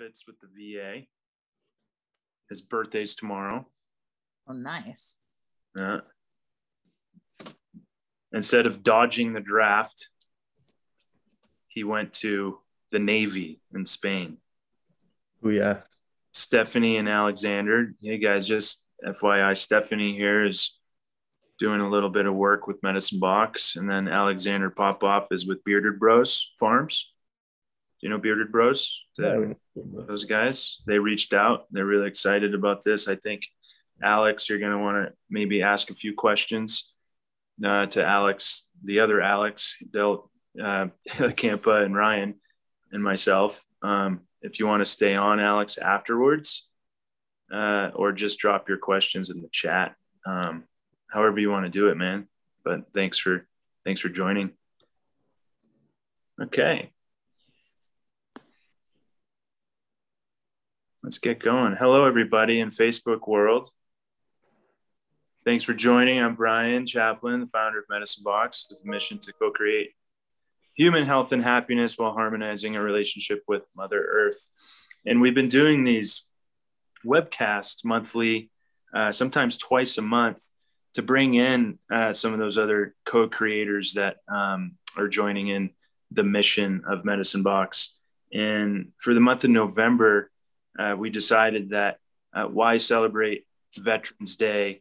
benefits with the VA. His birthday's tomorrow. Oh, nice. Instead of dodging the draft, he went to the Navy in Spain. Oh, yeah. Stephanie and Alexander. Hey, guys, just FYI, Stephanie here is doing a little bit of work with Medicine Box. And then Alexander Popoff is with Bearded Bros Farms. Do you know Bearded Bros? Those guys, they reached out. They're really excited about this. I think, Alex, you're going to want to maybe ask a few questions to Alex, the other Alex, Campa and Ryan and myself. If you want to stay on, Alex, afterwards, or just drop your questions in the chat. However you want to do it, man. But thanks for joining. Okay. Let's get going. Hello, everybody in Facebook world. Thanks for joining. I'm Brian Chaplin, the founder of Medicine Box, with a mission to co-create human health and happiness while harmonizing a relationship with Mother Earth. And we've been doing these webcasts monthly, sometimes twice a month, to bring in some of those other co-creators that are joining in the mission of Medicine Box. And for the month of November, we decided that why celebrate Veterans Day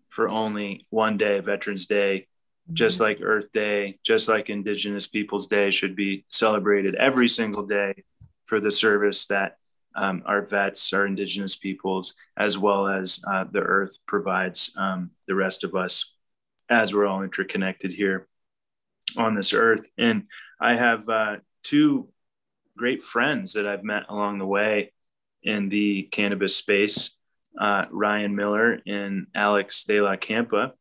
for only one day, Veterans Day, just like Earth Day, just like Indigenous Peoples Day should be celebrated every single day for the service that our vets, our Indigenous peoples, as well as the Earth provides the rest of us, as we're all interconnected here on this Earth. And I have two great friends that I've met along the way in the cannabis space, Ryan Miller and Alex de la Campa.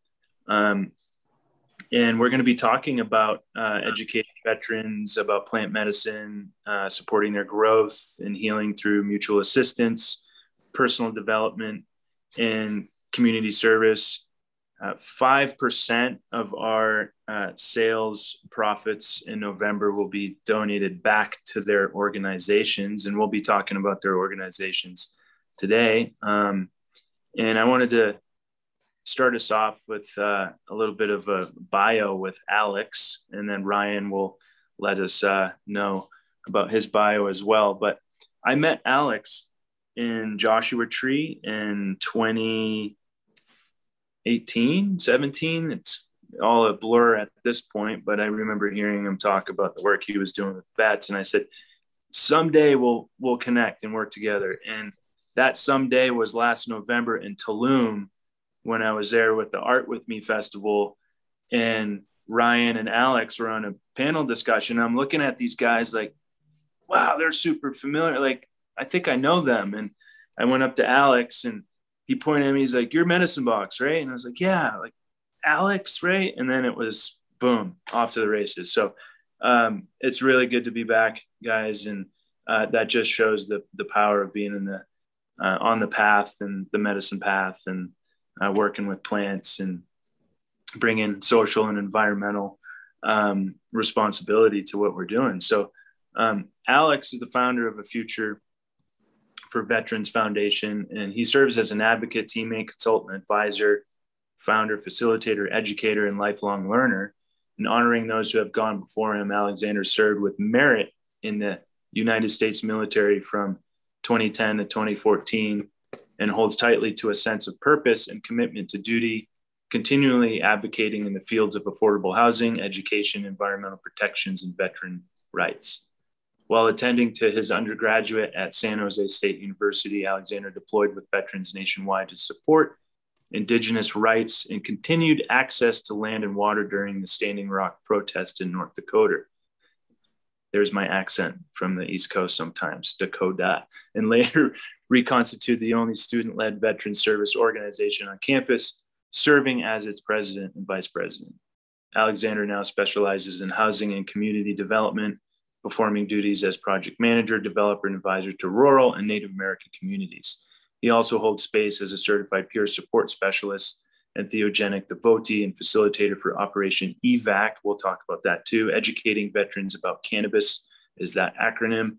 And we're going to be talking about educating veterans about plant medicine, supporting their growth and healing through mutual assistance, personal development, and community service. 5% of our sales profits in November will be donated back to their organizations, and we'll be talking about their organizations today. And I wanted to start us off with a little bit of a bio with Alex, and then Ryan will let us know about his bio as well. But I met Alex in Joshua Tree in 2018, 17. It's all a blur at this point, but I remember hearing him talk about the work he was doing with vets. And I said, someday we'll connect and work together. And that someday was last November in Tulum, when I was there with the Art With Me Festival, and Ryan and Alex were on a panel discussion. I'm looking at these guys like, wow, they're super familiar. Like, I think I know them. And I went up to Alex and he pointed at me. He's like, "You're Medicine Box, right?" And I was like, "Yeah." Like, Alex, right? And then it was boom, off to the races. So it's really good to be back, guys. And that just shows the power of being in the on the path and the medicine path, and working with plants and bringing social and environmental responsibility to what we're doing. So Alex is the founder of A Future for Veterans Foundation, and he serves as an advocate, teammate, consultant, advisor, founder, facilitator, educator, and lifelong learner. And honoring those who have gone before him, Alexander served with merit in the United States military from 2010 to 2014, and holds tightly to a sense of purpose and commitment to duty, continually advocating in the fields of affordable housing, education, environmental protections, and veteran rights. While attending to his undergraduate at San Jose State University, Alexander deployed with veterans nationwide to support Indigenous rights and continued access to land and water during the Standing Rock protest in North Dakota. There's my accent from the East Coast sometimes, Dakota, and later reconstituted the only student-led veteran service organization on campus, serving as its president and vice president. Alexander now specializes in housing and community development, performing duties as project manager, developer, and advisor to rural and Native American communities. He also holds space as a certified peer support specialist and theogenic devotee and facilitator for Operation E.V.A.C. We'll talk about that too. Educating veterans about cannabis is that acronym.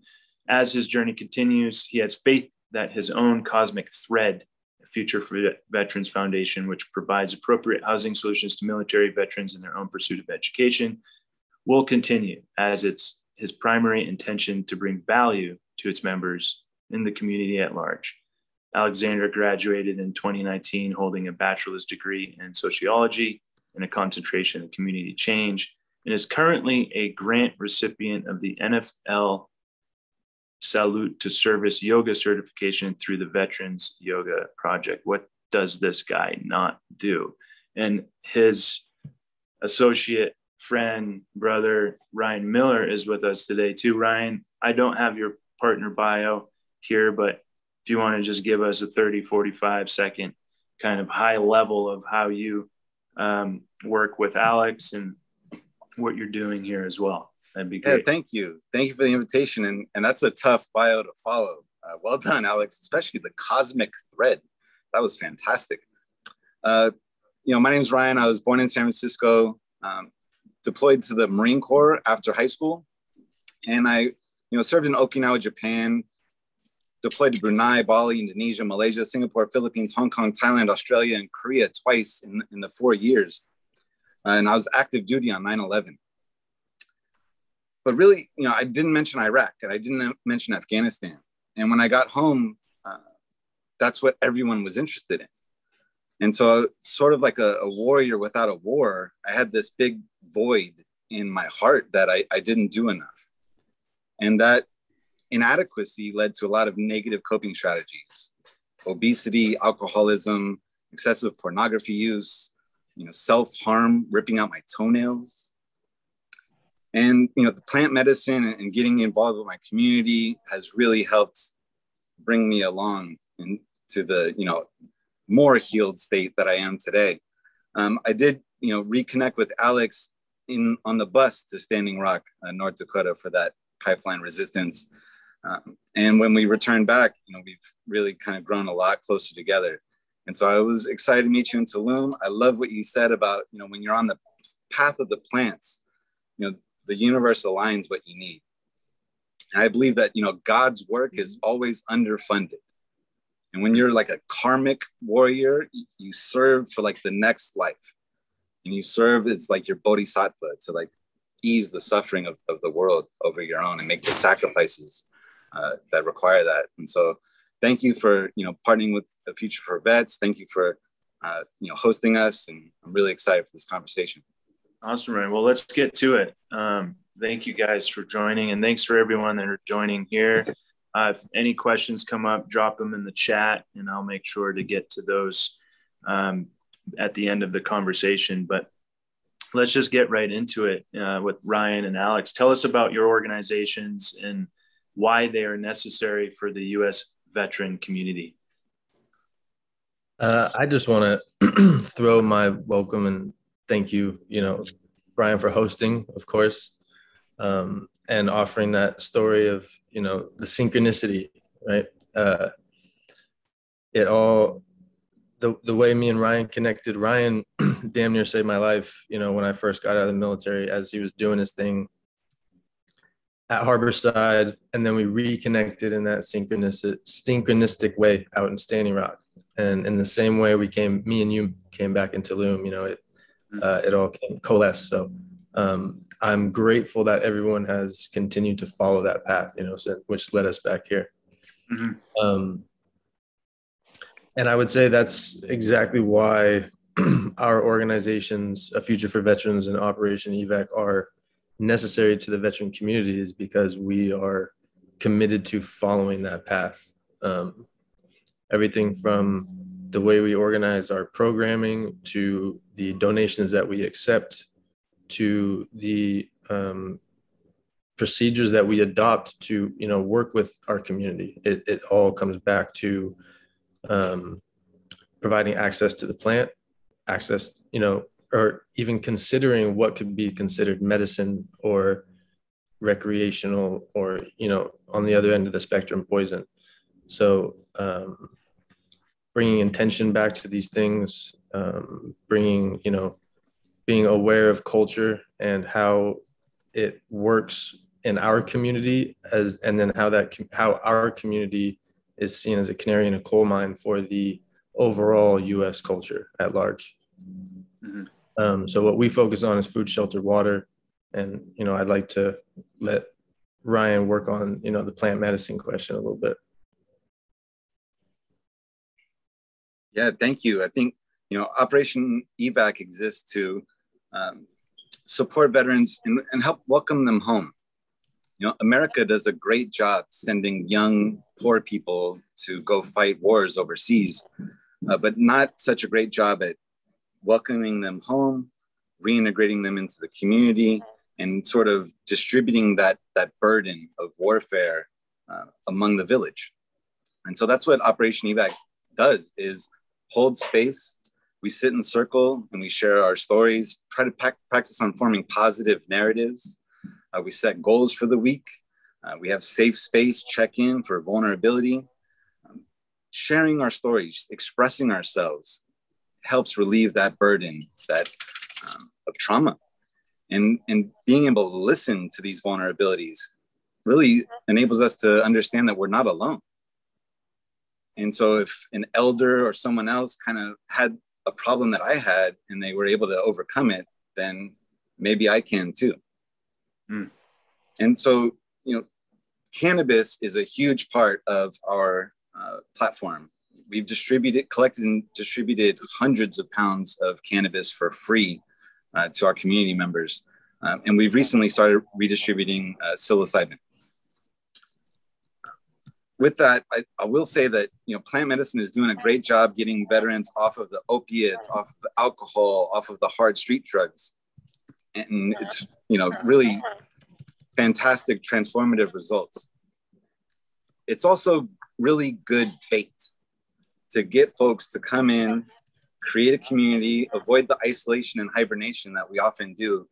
As his journey continues, he has faith that his own cosmic thread, a Future for Veterans Foundation, which provides appropriate housing solutions to military veterans in their own pursuit of education, will continue as it's his primary intention to bring value to its members in the community at large. Alexander graduated in 2019 holding a bachelor's degree in sociology and a concentration in community change, and is currently a grant recipient of the NFL Salute to Service Yoga certification through the Veterans Yoga Project. What does this guy not do? And his associate friend, brother, Ryan Miller, is with us today too. Ryan, I don't have your partner bio here, but if you want to just give us a 30, 45 second kind of high level of how you work with Alex and what you're doing here as well. That'd be great. Yeah, thank you. Thank you for the invitation. And that's a tough bio to follow. Well done, Alex, especially the cosmic thread. That was fantastic. My name is Ryan. I was born in San Francisco, deployed to the Marine Corps after high school. And I, served in Okinawa, Japan, deployed to Brunei, Bali, Indonesia, Malaysia, Singapore, Philippines, Hong Kong, Thailand, Australia, and Korea twice in the 4 years. And I was active duty on 9/11. But really, I didn't mention Iraq and I didn't mention Afghanistan. And when I got home, that's what everyone was interested in. And so sort of like a warrior without a war, I had this big void in my heart that I didn't do enough. And that inadequacy led to a lot of negative coping strategies: obesity, alcoholism, excessive pornography use, self-harm, ripping out my toenails. And, the plant medicine and getting involved with my community has really helped bring me along into the, more healed state that I am today. I did, reconnect with Alex on the bus to Standing Rock, North Dakota, for that pipeline resistance. And when we returned back, we've really kind of grown a lot closer together. And so I was excited to meet you in Tulum. I love what you said about, when you're on the path of the plants, the universe aligns what you need. And I believe that, God's work is always underfunded. And when you're like a karmic warrior, you serve for like the next life. And you serve, it's like your bodhisattva to like ease the suffering of the world over your own and make the sacrifices that require that. And so thank you for, partnering with the Future for Vets. Thank you for, hosting us. And I'm really excited for this conversation. Awesome, Ryan. Well, let's get to it. Thank you guys for joining, and thanks for everyone that are joining here. If any questions come up, drop them in the chat, and I'll make sure to get to those at the end of the conversation. But let's just get right into it with Ryan and Alex. Tell us about your organizations and why they are necessary for the U.S. veteran community. I just want to throw my welcome and thank you, Brian, for hosting, of course, and offering that story of, the synchronicity, right? The way me and Ryan connected, Ryan damn near saved my life, when I first got out of the military, as he was doing his thing at Harborside. And then we reconnected in that synchronistic way out in Standing Rock. And in the same way me and you came back in Tulum, it all came coalesced. So I'm grateful that everyone has continued to follow that path, which led us back here. Mm-hmm. And I would say that's exactly why our organizations, A Future for Veterans and Operation E.V.A.C, are necessary to the veteran community, is because we are committed to following that path. Everything from the way we organize our programming, to the donations that we accept, to the procedures that we adopt to, work with our community. It all comes back to providing access to the plant, access, or even considering what could be considered medicine or recreational, or, on the other end of the spectrum, poison. So bringing intention back to these things, being aware of culture and how it works in our community and then how our community is seen as a canary in a coal mine for the overall U.S. culture at large. Mm-hmm. So what we focus on is food, shelter, water. And, I'd like to let Ryan work on, the plant medicine question a little bit. Yeah, thank you. I think, Operation E.V.A.C exists to support veterans and help welcome them home. America does a great job sending young, poor people to go fight wars overseas, but not such a great job at welcoming them home, reintegrating them into the community, and sort of distributing that burden of warfare among the village. And so that's what Operation E.V.A.C does, is hold space. We sit in circle and we share our stories, try to practice on forming positive narratives. We set goals for the week. We have safe space, check-in for vulnerability. Sharing our stories, expressing ourselves helps relieve that burden of trauma. And being able to listen to these vulnerabilities really enables us to understand that we're not alone. And so if an elder or someone else kind of had a problem that I had and they were able to overcome it, then maybe I can too. Mm. And so, cannabis is a huge part of our platform. We've collected and distributed hundreds of pounds of cannabis for free to our community members. And we've recently started redistributing psilocybin. With that, I will say that, plant medicine is doing a great job getting veterans off of the opiates, off of the alcohol, off of the hard street drugs. And it's, really fantastic, transformative results. It's also really good bait to get folks to come in, create a community, avoid the isolation and hibernation that we often do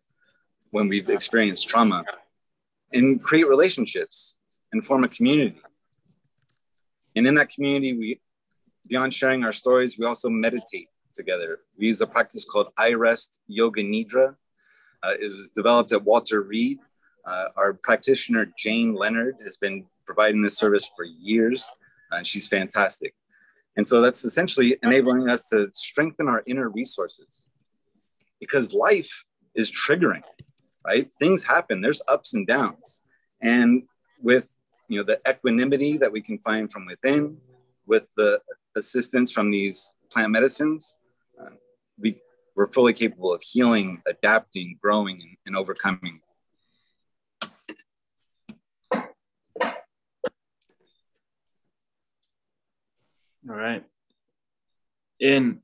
when we've experienced trauma, and create relationships and form a community. And in that community, beyond sharing our stories, we also meditate together. We use a practice called I Rest Yoga Nidra. It was developed at Walter Reed. Our practitioner, Jane Leonard, has been providing this service for years, and she's fantastic. And so that's essentially enabling us to strengthen our inner resources, because life is triggering, right? Things happen, there's ups and downs. And with the equanimity that we can find from within, with the assistance from these plant medicines, we're fully capable of healing, adapting, growing, and overcoming. All right. And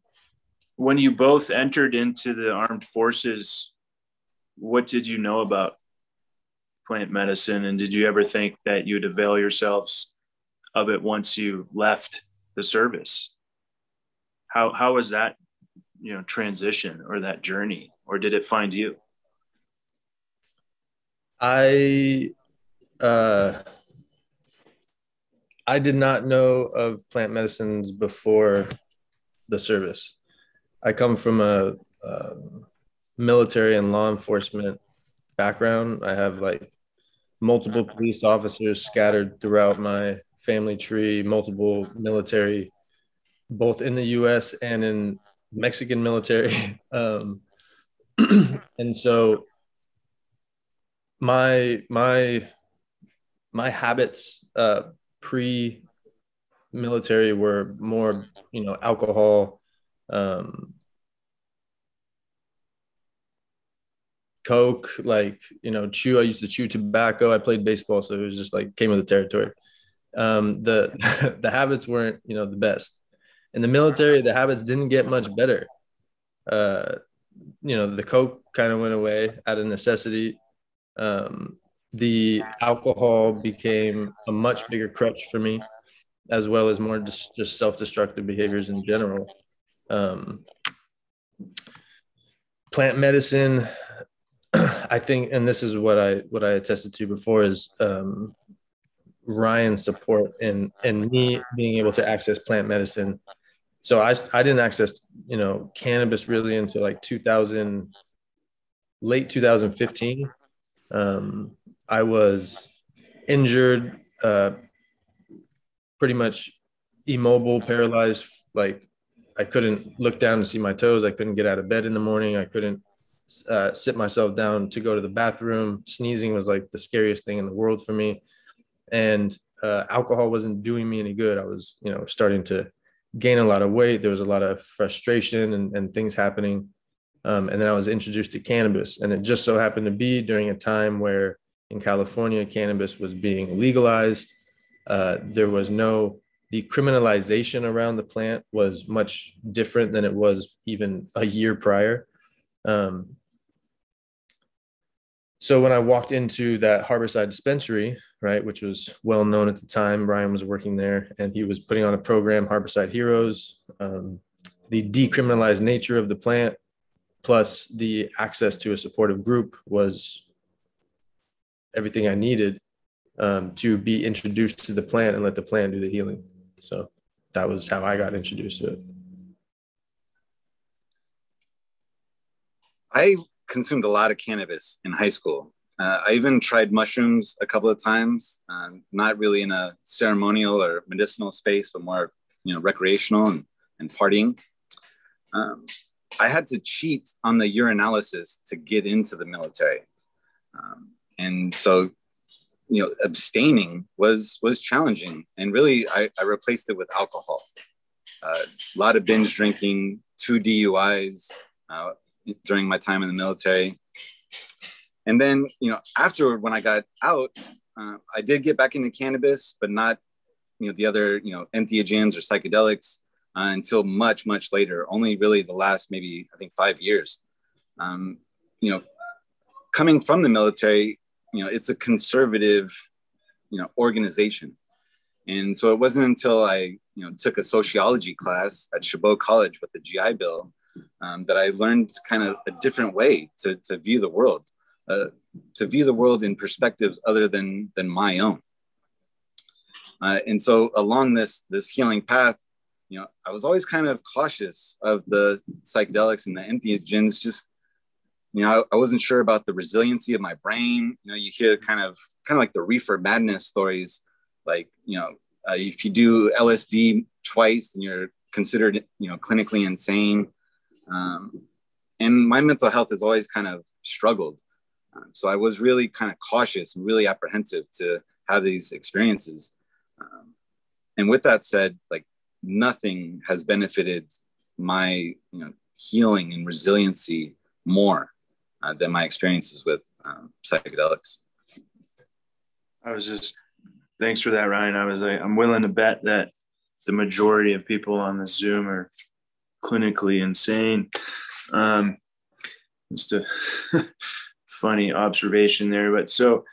when you both entered into the armed forces, what did you know about plant medicine? And did you ever think that you'd avail yourselves of it once you left the service? How was that, transition or that journey, or did it find you? I did not know of plant medicines before the service. I come from a military and law enforcement background. I have multiple police officers scattered throughout my family tree, multiple military, both in the US and in Mexican military. And so my habits pre-military were more, alcohol, coke, chew. I used to chew tobacco. I played baseball, so it was just came with the territory. The habits weren't, the best. In the military, the habits didn't get much better. The coke kind of went away out of necessity. The alcohol became a much bigger crutch for me, as well as more just self-destructive behaviors in general. Plant medicine, I think, and this is what I attested to before, is Ryan's support and me being able to access plant medicine. So I didn't access, cannabis really until late 2015. I was injured, pretty much immobile, paralyzed. Like I couldn't look down to see my toes. I couldn't get out of bed in the morning. I couldn't sit myself down to go to the bathroom. Sneezing was like the scariest thing in the world for me. And alcohol wasn't doing me any good. I was, starting to gain a lot of weight. There was a lot of frustration and things happening. And then I was introduced to cannabis. And it just so happened to be during a time where in California, cannabis was being legalized. There was the criminalization around the plant was much different than it was even a year prior. So when I walked into that Harborside dispensary, right, which was well known at the time, Brian was working there and he was putting on a program, Harborside Heroes. The decriminalized nature of the plant plus the access to a supportive group was everything I needed to be introduced to the plant and let the plant do the healing. So that was how I got introduced to it. I consumed a lot of cannabis in high school. I even tried mushrooms a couple of times, not really in a ceremonial or medicinal space, but more, recreational and partying. I had to cheat on the urinalysis to get into the military. And so, abstaining was challenging. And really, I replaced it with alcohol. A lot of binge drinking, 2 DUIs during my time in the military. And then, afterward, when I got out, I did get back into cannabis, but not, the other, entheogens or psychedelics until much, much later, only really the last maybe, I think, 5 years. Coming from the military, it's a conservative, organization. And so it wasn't until I, took a sociology class at Chabot College with the GI Bill that I learned kind of a different way to view the world, in perspectives other than my own. And so along this healing path, I was always kind of cautious of the psychedelics and the entheogens. Just, I wasn't sure about the resiliency of my brain. You hear kind of like the reefer madness stories, like, if you do LSD twice, then you're considered, clinically insane. And my mental health has always kind of struggled. So I was really kind of cautious and really apprehensive to have these experiences. And with that said, like, nothing has benefited my, healing and resiliency more than my experiences with psychedelics. Thanks for that, Ryan. I'm willing to bet that the majority of people on this Zoom are clinically insane. Just a funny observation there. But so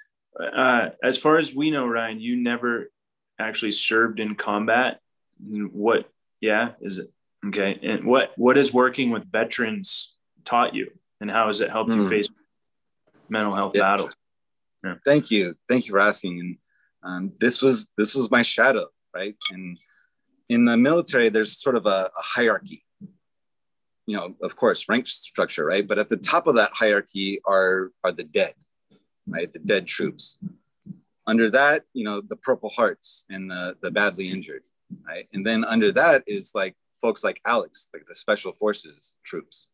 as far as we know, Ryan, you never actually served in combat. Is it? Okay. And what has working with veterans taught you, and how has it helped you face mental health battles? Yeah. Thank you for asking. And this was my shadow, right? And in the military, there's sort of a hierarchy, of course, rank structure, right? But at the top of that hierarchy are the dead, right? The dead troops. Under that, the Purple Hearts and the badly injured, right? And then under that is like folks like Alex, like the Special Forces troops.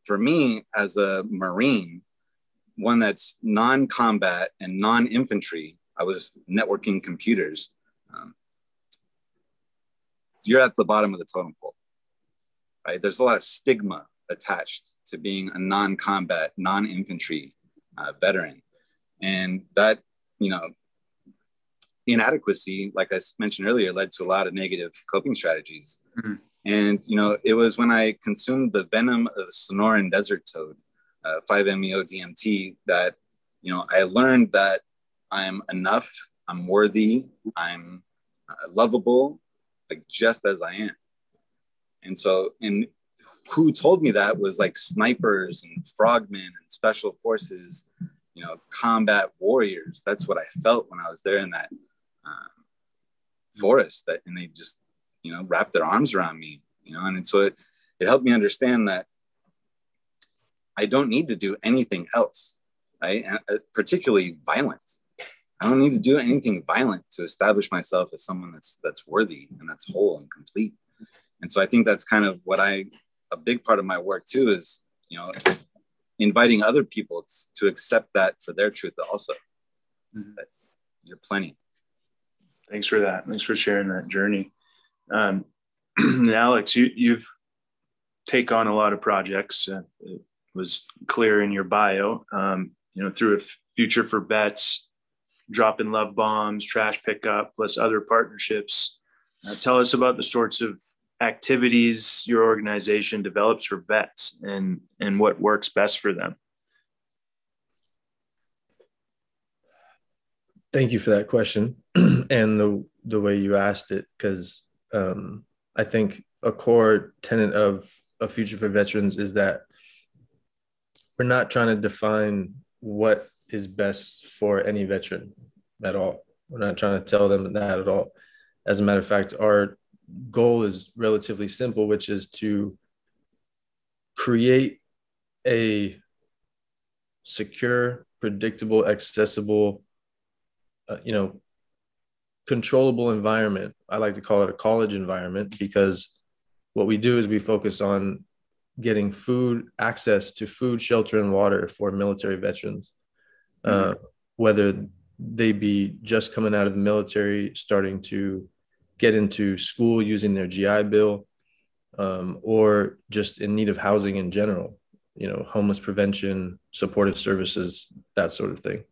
For me, as a Marine, one that's non-combat and non-infantry, I was networking computers. You're at the bottom of the totem pole, right? There's a lot of stigma attached to being a non-combat, non-infantry veteran. And that, inadequacy, like I mentioned earlier, led to a lot of negative coping strategies. Mm-hmm. And, it was when I consumed the venom of the Sonoran desert toad, 5-MeO-DMT, that, I learned that I'm enough, I'm worthy, I'm lovable, like just as I am. And so, and who told me that was like snipers and frogmen and special forces, combat warriors. That's what I felt when I was there in that forest, and they just, wrapped their arms around me, and so it helped me understand that I don't need to do anything else. right? And particularly violence. I don't need to do anything violent to establish myself as someone that's worthy and that's whole and complete. And so I think that's kind of what a big part of my work too is, inviting other people to accept that for their truth also. Mm-hmm. That you're plenty. Thanks for that. Thanks for sharing that journey. Alex, you've taken on a lot of projects. It was clear in your bio, through a future for vets, dropping love bombs, trash pickup, plus other partnerships. Tell us about the sorts of activities your organization develops for vets and what works best for them. Thank you for that question and the way you asked it, because I think a core tenet of a future for veterans is that we're not trying to define what is best for any veteran at all. We're not trying to tell them that at all. As a matter of fact, our goal is relatively simple, which is to create a secure, predictable, accessible, controllable environment. I like to call it a college environment, because what we do is we focus on getting access to food, shelter, and water for military veterans, whether they be just coming out of the military, starting to get into school using their GI Bill, or just in need of housing in general, homeless prevention, supportive services, that sort of thing.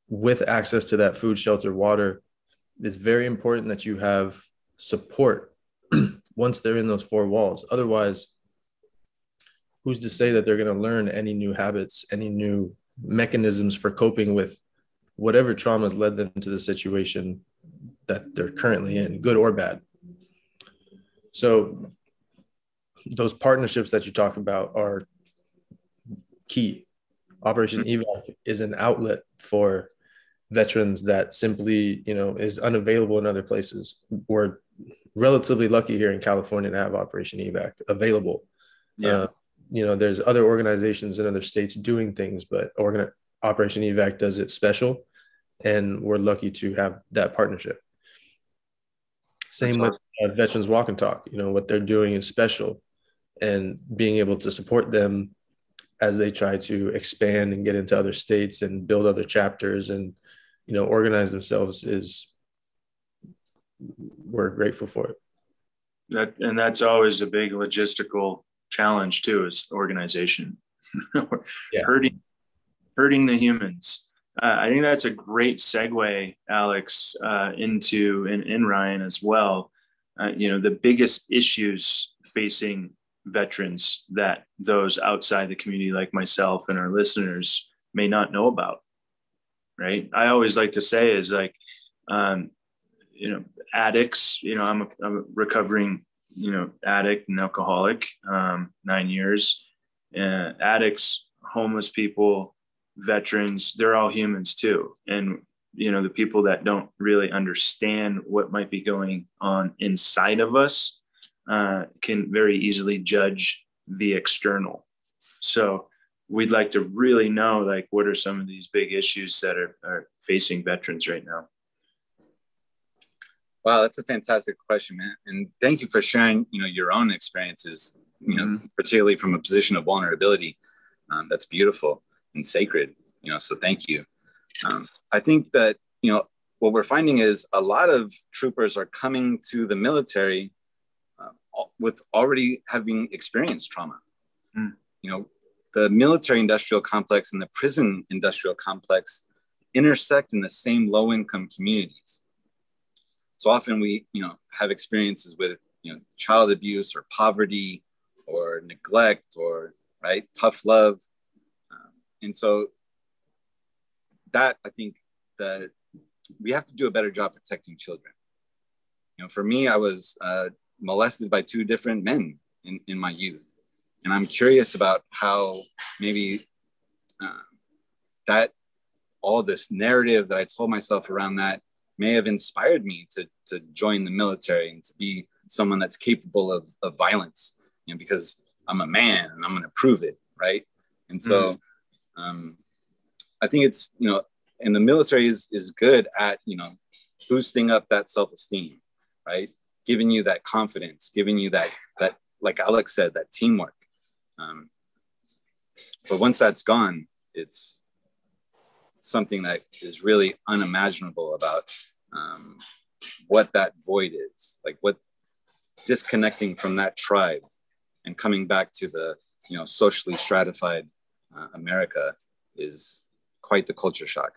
With access to that food, shelter, water, it's very important that you have support once they're in those four walls. Otherwise, who's to say that they're going to learn any new habits, any new mechanisms for coping with whatever traumas led them to the situation that they're currently in, good or bad? So those partnerships that you talk about are key. Operation E.V.A.C is an outlet for veterans that simply, is unavailable in other places. We're relatively lucky here in California to have Operation E.V.A.C available. Yeah. There's other organizations in other states doing things, but Operation E.V.A.C does it special, and we're lucky to have that partnership. Same with Veterans Walk and Talk. What they're doing is special, and being able to support them as they try to expand and get into other states and build other chapters and, organize themselves we're grateful for it. That's always a big logistical challenge too, is organization. Yeah. Hurting the humans. I think that's a great segue, Alex, into and Ryan as well. The biggest issues facing veterans that those outside the community like myself and our listeners may not know about, right? I always like to say is like, addicts, I'm a recovering, addict and alcoholic, 9 years, addicts, homeless people, veterans, they're all humans too. And, the people that don't really understand what might be going on inside of us can very easily judge the external. So we'd like to really know, like, what are some of these big issues that are facing veterans right now? Wow, that's a fantastic question, man. And thank you for sharing, your own experiences, particularly from a position of vulnerability. That's beautiful and sacred, so thank you. I think that, what we're finding is a lot of troopers are coming to the military with already having experienced trauma. The military industrial complex and the prison industrial complex intersect in the same low-income communities. So often we, have experiences with, child abuse or poverty or neglect or, right, tough love. And so that, I think that we have to do a better job protecting children. For me, I was molested by 2 different men in my youth. And I'm curious about how maybe that all this narrative that I told myself around that may have inspired me to join the military and to be someone that's capable of violence, because I'm a man and I'm going to prove it, right? And so I think it's, and the military is good at, boosting up that self-esteem, right? Giving you that confidence, giving you that, like Alex said, that teamwork. But once that's gone, it's something that is really unimaginable about what that void is, like what disconnecting from that tribe and coming back to the, socially stratified America is quite the culture shock.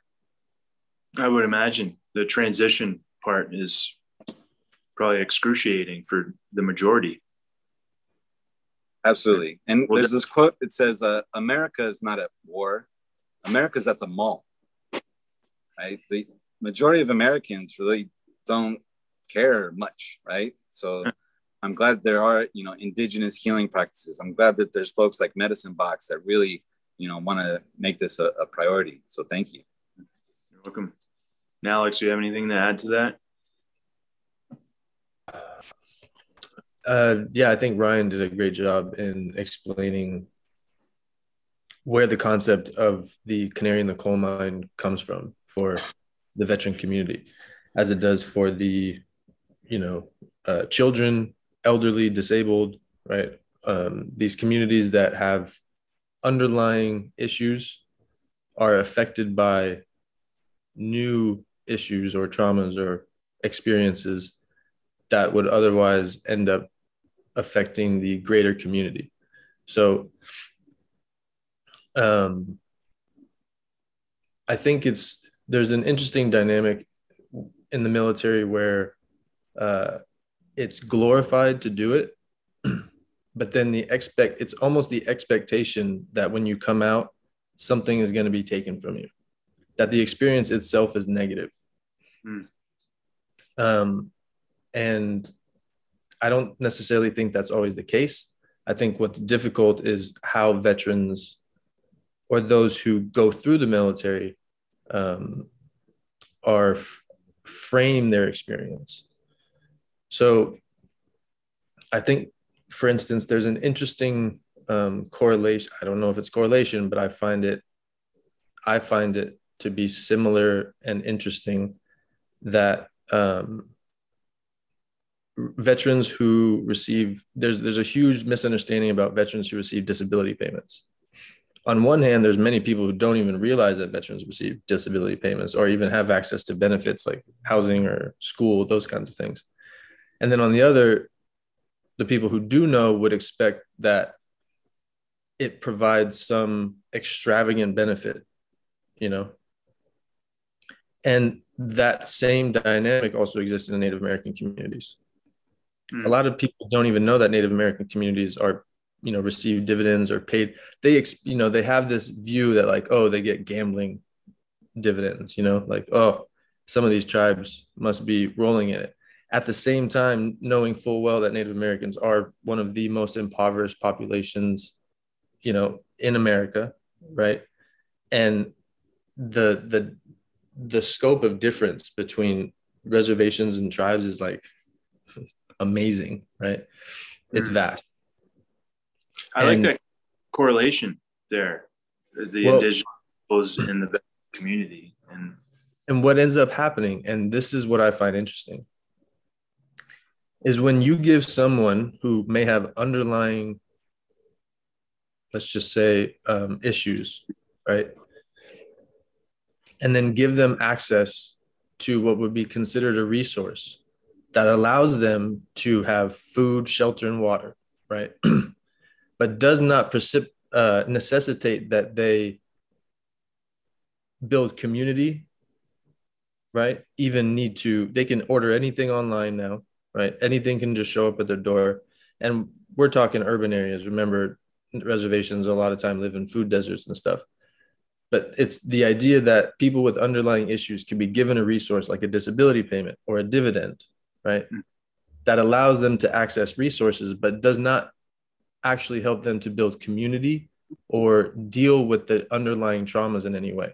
I would imagine the transition part is probably excruciating for the majority. Absolutely. And there's this quote, it says, America is not at war, America's at the mall, right? The majority of Americans really don't care much, right? So I'm glad there are, indigenous healing practices. I'm glad that there's folks like Medicine Box that really, want to make this a priority. So thank you. You're welcome. Now, Alex, do you have anything to add to that? Yeah, I think Ryan did a great job in explaining where the concept of the canary in the coal mine comes from for the veteran community, as it does for the, children, elderly, disabled, right? These communities that have underlying issues are affected by new issues or traumas or experiences that would otherwise end up affecting the greater community. So I think there's an interesting dynamic in the military where it's glorified to do it, but then it's almost the expectation that when you come out, something is going to be taken from you, that the experience itself is negative. And I don't necessarily think that's always the case. I think what's difficult is how veterans or those who go through the military frame their experience. So I think, for instance, there's an interesting correlation. I don't know if it's correlation, but I find it to be similar and interesting that veterans who receive, there's a huge misunderstanding about veterans who receive disability payments. On one hand, there's many people who don't even realize that veterans receive disability payments or even have access to benefits like housing or school, those kinds of things. And then on the other, the people who do know would expect that it provides some extravagant benefit, And that same dynamic also exists in the Native American communities. A lot of people don't even know that Native American communities are, receive dividends or paid. They have this view that like, oh, they get gambling dividends, like, oh, some of these tribes must be rolling in it. At the same time, knowing full well that Native Americans are one of the most impoverished populations, in America, right? And the scope of difference between reservations and tribes is like amazing, right? It's vast. I like that correlation there, the indigenous peoples in the community. And what ends up happening, and this is what I find interesting, is when you give someone who may have underlying, let's just say, issues, right? And then give them access to what would be considered a resource that allows them to have food, shelter, and water, right? But does not necessitate that they build community, right? They can order anything online now, right? Anything can just show up at their door. And we're talking urban areas. Remember, reservations a lot of time live in food deserts and stuff. But it's the idea that people with underlying issues can be given a resource like a disability payment or a dividend, right? That allows them to access resources, but does not actually help them to build community or deal with the underlying traumas in any way.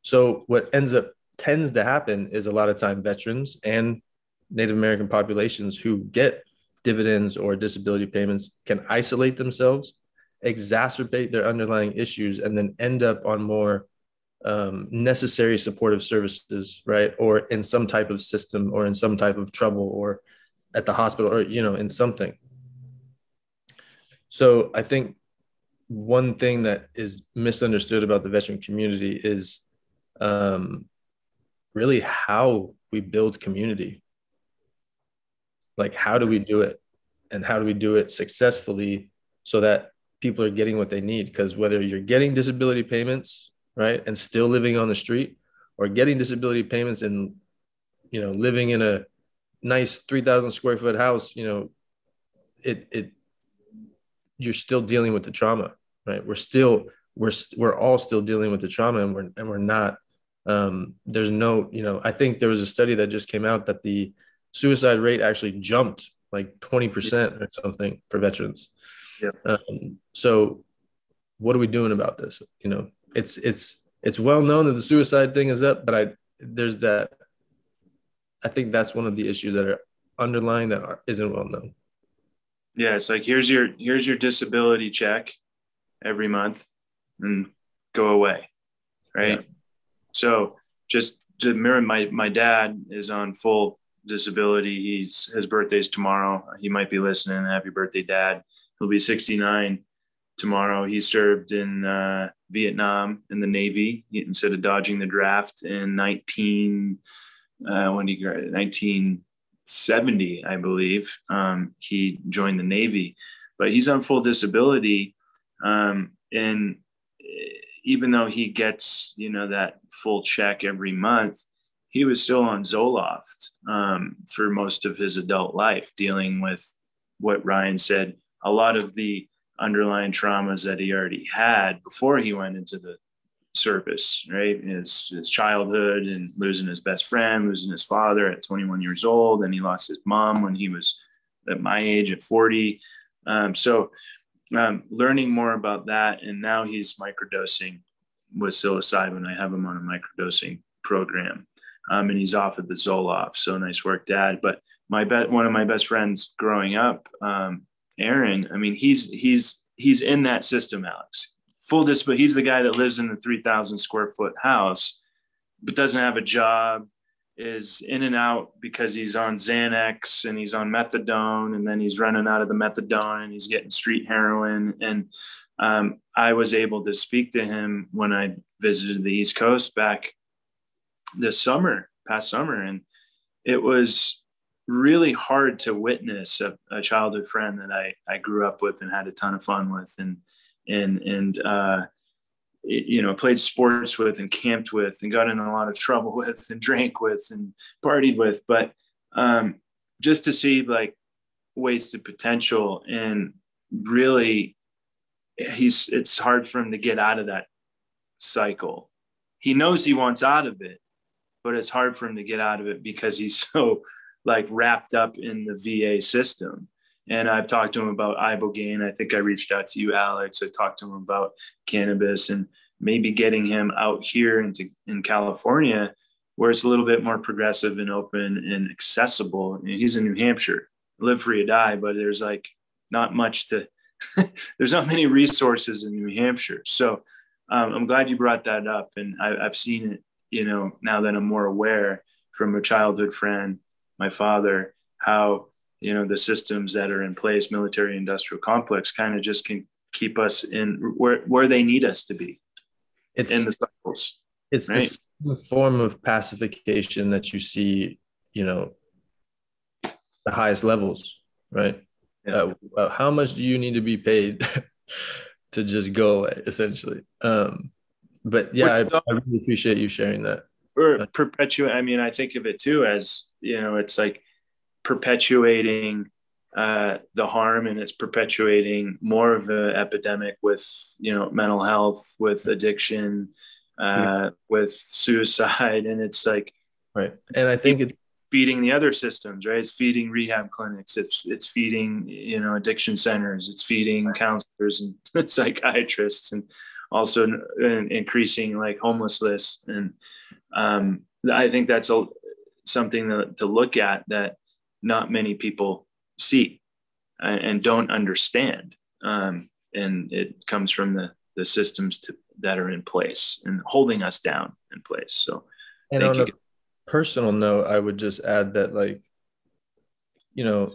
So what tends to happen is a lot of time veterans and Native American populations who get dividends or disability payments can isolate themselves exacerbate their underlying issues and then end up on more necessary supportive services, right? Or in some type of system, or in some type of trouble, or at the hospital, or, you know, in something. So I think one thing that is misunderstood about the veteran community is really how we build community. Like, how do we do it? And how do we do it successfully so that people are getting what they need? Because whether you're getting disability payments, right, and still living on the street, or getting disability payments and, you know, living in a nice 3,000 square foot house, you know, you're still dealing with the trauma, right? We're all still dealing with the trauma, and we're not, there's no, you know, I think there was a study that just came out that the suicide rate actually jumped like 20% or something for veterans. Yeah. So what are we doing about this? You know, it's well known that the suicide thing is up, but I think that's one of the issues that are underlying that isn't well known. Yeah, it's like, here's your disability check every month and go away, right? Yeah. So just to mirror, my dad is on full disability. His birthday's tomorrow. He might be listening. Happy birthday, Dad. He'll be 69 tomorrow. He served in Vietnam in the Navy instead of dodging the draft in 1970, I believe. He joined the Navy, but he's on full disability. And even though he gets, you know, that full check every month, he was still on Zoloft for most of his adult life, dealing with what Ryan said, a lot of the underlying traumas that he already had before he went into the service, right? His childhood, and losing his best friend, losing his father at 21 years old. And he lost his mom when he was at my age at 40. Learning more about that. And now he's microdosing with psilocybin. I have him on a microdosing program. And he's off of the Zoloft. So nice work, Dad. But one of my best friends growing up, Aaron, I mean, he's in that system, Alex. Full disability. He's the guy that lives in the 3,000 square foot house, but doesn't have a job, is in and out because he's on Xanax and he's on methadone, and then he's running out of the methadone and he's getting street heroin. And I was able to speak to him when I visited the East Coast back this past summer. And it was really hard to witness a childhood friend that I grew up with and had a ton of fun with, and you know, played sports with and camped with and got in a lot of trouble with and drank with and partied with. But just to see like wasted potential, and really it's hard for him to get out of that cycle. He knows he wants out of it, but it's hard for him to get out of it because he's so like wrapped up in the VA system. And I've talked to him about ibogaine. I think I reached out to you, Alex. I talked to him about cannabis, and maybe getting him out here in California, where it's a little bit more progressive and open and accessible. And he's in New Hampshire, live free or die, but there's like not much to, there's not many resources in New Hampshire. So I'm glad you brought that up. And I've seen it, you know, now that I'm more aware from a childhood friend, my father, how, you know, the systems that are in place, military industrial complex, kind of just can keep us in where they need us to be. It's in the cycles. It's right? The form of pacification that you see, you know, the highest levels, right? Yeah. How much do you need to be paid to just go away, essentially? But yeah, I really appreciate you sharing that. Or perpetuate. I mean, I think of it too as, you know, it's like perpetuating the harm, and it's perpetuating more of an epidemic with, you know, mental health, with addiction, with suicide. And it's like, right. And I think it's feeding the other systems, right? It's feeding rehab clinics. It's feeding, you know, addiction centers. It's feeding counselors and psychiatrists, and also increasing like homelessness. And I think that's something to look at that not many people see and don't understand. and it comes from the systems that are in place and holding us down in place. So and on a personal note, I would just add that, like, you know,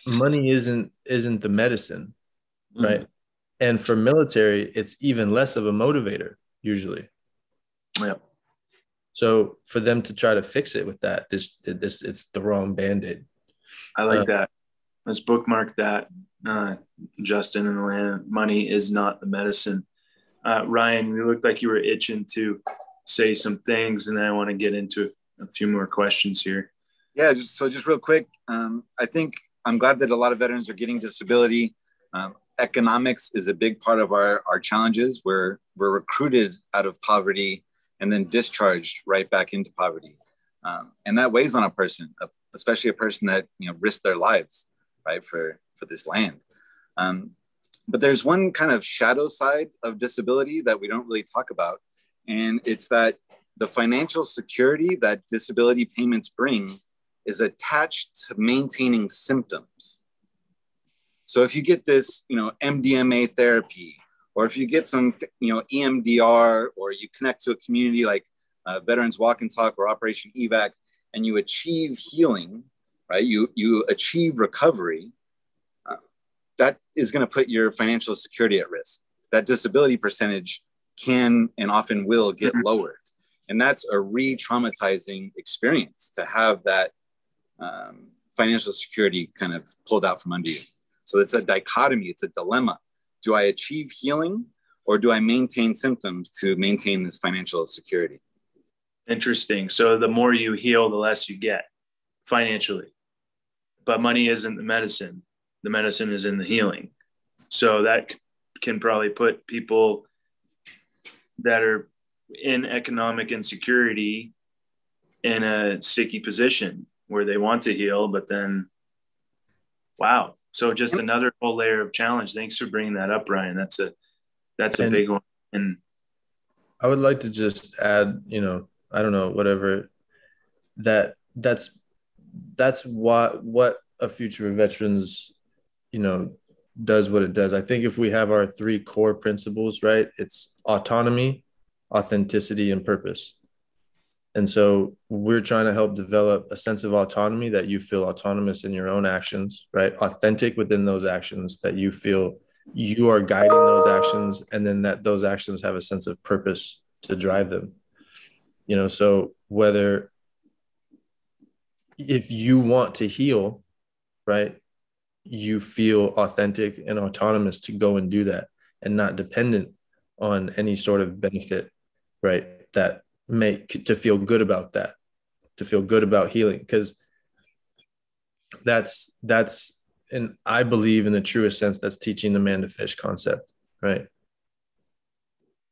money isn't the medicine, right? And for military, it's even less of a motivator usually. Yeah. So for them to try to fix it with that, it's the wrong Band-Aid. I like that. Let's bookmark that, Justin and Alana. Money is not the medicine. Ryan, you looked like you were itching to say some things, and then I want to get into a few more questions here. Yeah, just real quick. I think I'm glad that a lot of veterans are getting disability. Economics is a big part of our challenges. We're recruited out of poverty and then discharged right back into poverty. And that weighs on a person, especially a person that, risked their lives, right, for this land. But there's one kind of shadow side of disability that we don't really talk about. And it's that the financial security that disability payments bring is attached to maintaining symptoms. So if you get this, MDMA therapy, or if you get some, EMDR, or you connect to a community like Veterans Walk and Talk or Operation E.V.A.C, and you achieve healing, right? You achieve recovery, that is going to put your financial security at risk. That disability percentage can and often will get lowered. And that's a re-traumatizing experience to have that financial security kind of pulled out from under you. So it's a dichotomy, it's a dilemma. Do I achieve healing, or do I maintain symptoms to maintain this financial security? Interesting. So the more you heal, the less you get financially. But money isn't the medicine. The medicine is in the healing. So that can probably put people that are in economic insecurity in a sticky position where they want to heal, but then, wow. So just another whole layer of challenge. Thanks for bringing that up, Brian. That's a big one. And I would like to just add, I don't know, whatever, that's what a future of veterans, does what it does. I think if we have our three core principles, right, it's autonomy, authenticity, and purpose. And so we're trying to help develop a sense of autonomy, that you feel autonomous in your own actions, right? Authentic within those actions, that you feel you are guiding those actions, and then that those actions have a sense of purpose to drive them. So whether if you want to heal, right, you feel authentic and autonomous to go and do that, and not dependent on any sort of benefit, right, that to feel good about that, to feel good about healing. Because that's and I believe in the truest sense, that's teaching the man to fish concept, right?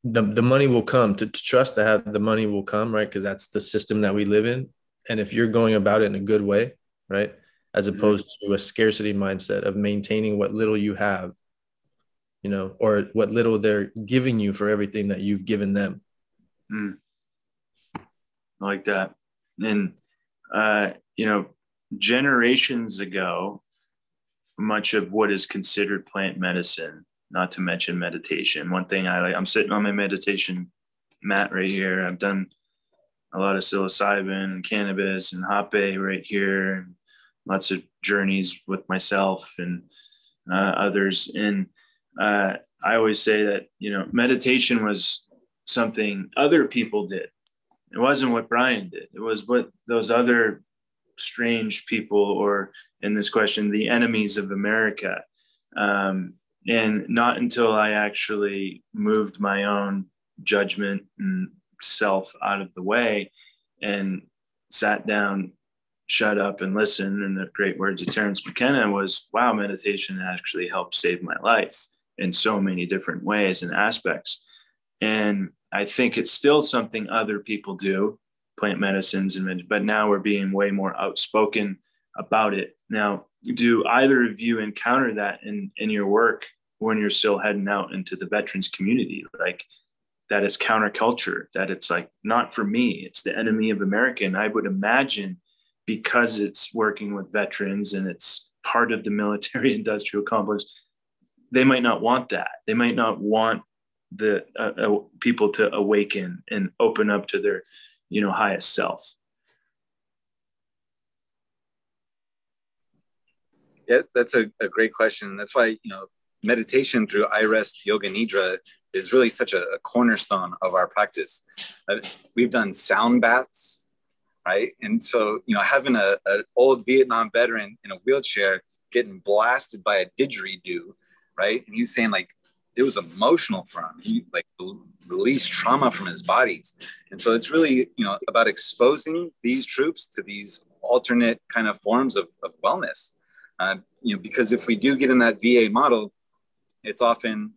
The money will come, to trust that the money will come, right? Because that's the system that we live in. And if you're going about it in a good way, right, as opposed to a scarcity mindset of maintaining what little you have, or what little they're giving you for everything that you've given them. I like that. And, generations ago, much of what is considered plant medicine, not to mention meditation. One thing I'm sitting on my meditation mat right here. I've done a lot of psilocybin and cannabis and hape right here, and lots of journeys with myself and others. And I always say that, meditation was something other people did. It wasn't what Brian did. It was what those other strange people, or in this question, the enemies of America. And not until I actually moved my own judgment and self out of the way and sat down, shut up and listen, in the great words of Terence McKenna, was, wow, meditation actually helped save my life in so many different ways and aspects. And I think it's still something other people do, plant medicines, but now we're being way more outspoken about it. Now, do either of you encounter that in your work when you're still heading out into the veterans community, like that it's counterculture, that it's like, not for me, it's the enemy of America? And I would imagine, because it's working with veterans and it's part of the military industrial complex, they might not want that. They might not want the people to awaken and open up to their, highest self. Yeah, that's a great question. That's why, meditation through I-Rest Yoga Nidra is really such a cornerstone of our practice. We've done sound baths, right? And so, having an old Vietnam veteran in a wheelchair getting blasted by a didgeridoo, right? And he's saying like, it was emotional for him. He like released trauma from his bodies. And so it's really, about exposing these troops to these alternate kind of forms of wellness. Because if we do get in that VA model, it's often,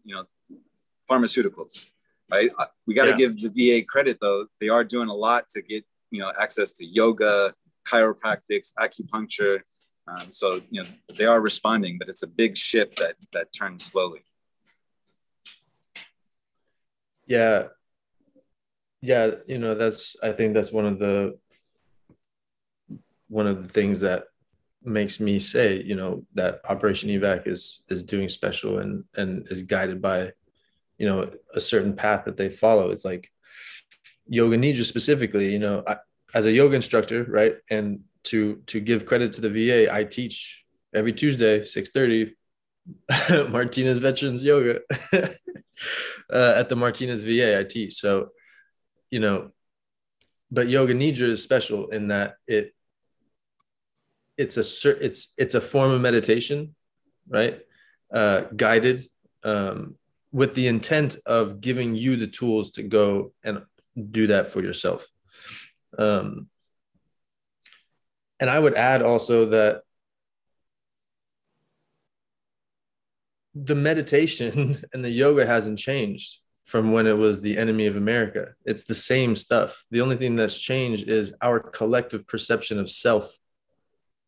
pharmaceuticals, right? We got to give the VA credit though. They are doing a lot to get, access to yoga, chiropractics, acupuncture. So, they are responding, but it's a big ship that turns slowly. Yeah. I think that's one of the things that makes me say, that Operation E.V.A.C is doing special and is guided by, a certain path that they follow. It's like Yoga Nidra specifically, as a yoga instructor, right? And to give credit to the VA, I teach every Tuesday, 6:30, Martinez Veterans Yoga at the Martinez VA. I teach. So, but Yoga Nidra is special in that it's a form of meditation, right? Guided, with the intent of giving you the tools to go and do that for yourself. And I would add also that the meditation and the yoga hasn't changed from when it was the enemy of America. It's the same stuff. The only thing that's changed is our collective perception of self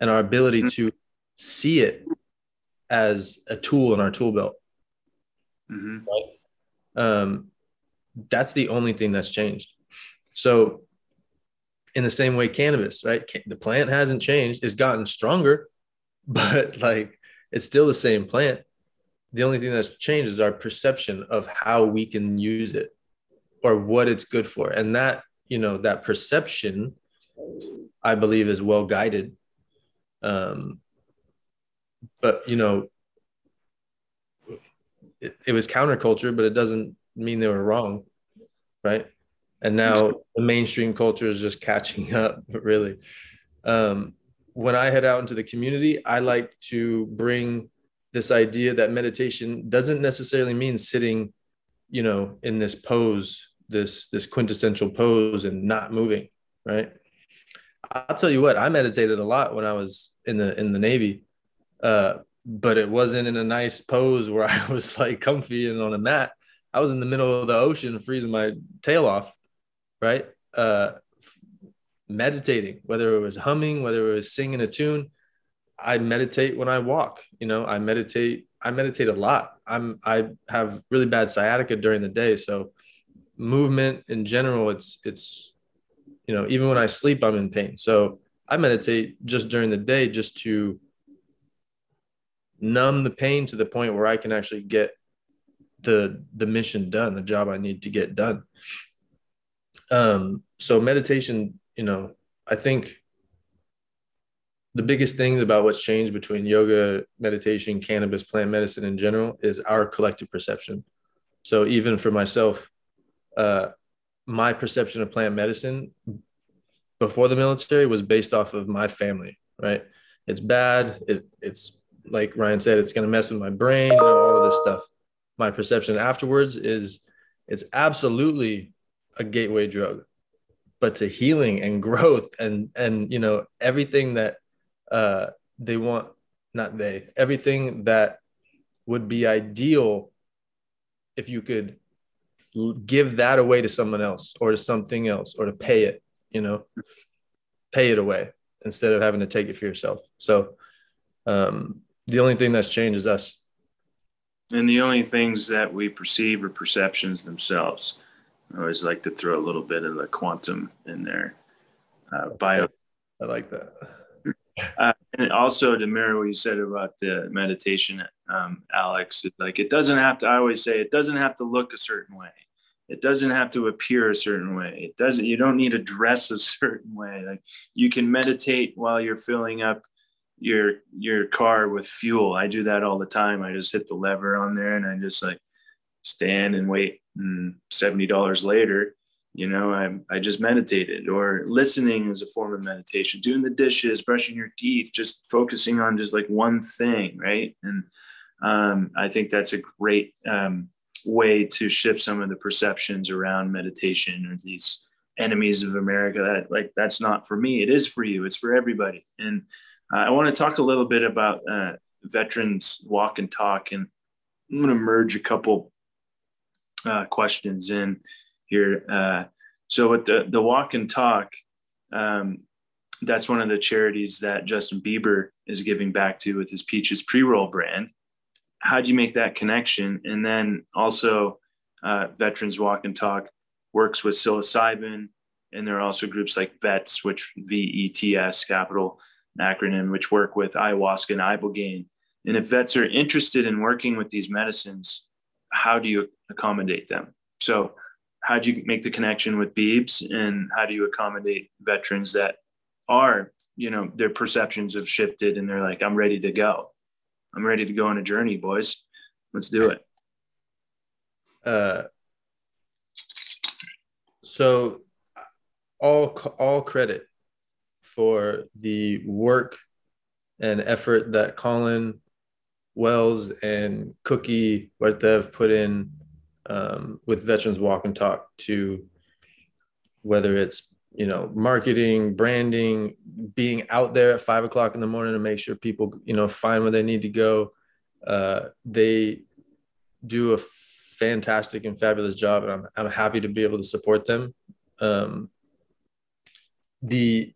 and our ability to see it as a tool in our tool belt. Mm-hmm. Right? That's the only thing that's changed. So in the same way, cannabis, right? The plant hasn't changed. It's gotten stronger, but like it's still the same plant. The only thing that's changed is our perception of how we can use it or what it's good for. And that, that perception, I believe, is well guided. But it was counterculture, but it doesn't mean they were wrong, right? And now the mainstream culture is just catching up, really. When I head out into the community, I like to bring this idea that meditation doesn't necessarily mean sitting, in this pose, this quintessential pose and not moving, right? I'll tell you what, I meditated a lot when I was in the Navy, but it wasn't in a nice pose where I was like comfy and on a mat. I was in the middle of the ocean, freezing my tail off, right? Meditating, whether it was humming, whether it was singing a tune. I meditate when I walk, I meditate a lot. I have really bad sciatica during the day. So movement in general, it's, even when I sleep, I'm in pain. So I meditate just during the day, just to numb the pain to the point where I can actually get the mission done, the job I need to get done. So meditation, I think the biggest thing about what's changed between yoga, meditation, cannabis, plant medicine in general is our collective perception. So even for myself, my perception of plant medicine before the military was based off of my family, right? It's bad. It's like Ryan said, it's going to mess with my brain, all of this stuff. My perception afterwards is it's absolutely a gateway drug, but to healing and growth and everything that they want, everything that would be ideal if you could give that away to someone else or to something else or to pay it, pay it away instead of having to take it for yourself. So the only thing that's changed is us. And the only things that we perceive are perceptions themselves. I always like to throw a little bit of the quantum in there. I like that. And also to mirror what you said about the meditation, Alex. It's like, it doesn't have to, I always say, it doesn't have to look a certain way. It doesn't have to appear a certain way. You don't need to dress a certain way. Like, you can meditate while you're filling up your car with fuel. I do that all the time. I just hit the lever on there and I just like stand and wait. And $70 later, I just meditated. Or listening is a form of meditation. Doing the dishes, brushing your teeth, just focusing on just like one thing, right? And I think that's a great way to shift some of the perceptions around meditation, or these enemies of America, that like, that's not for me. It is for you. It's for everybody. And I want to talk a little bit about veterans walk and talk, and I'm going to merge a couple questions in here. So with the walk and talk, that's one of the charities that Justin Bieber is giving back to with his Peaches pre-roll brand. How'd you make that connection? And then also Veterans Walk and Talk works with psilocybin, and there are also groups like VETS, which VETS, capital acronym, which work with ayahuasca and ibogaine. And if vets are interested in working with these medicines, how do you accommodate them? So how do you make the connection with Biebs, and how do you accommodate veterans that are, their perceptions have shifted and they're like, I'm ready to go. I'm ready to go on a journey, boys. Let's do it. So all credit for the work and effort that Colin Wells and Cookie Wartev put in with Veterans Walk and Talk, to whether it's, marketing, branding, being out there at 5 o'clock in the morning to make sure people, find where they need to go. They do a fantastic and fabulous job, and I'm happy to be able to support them. The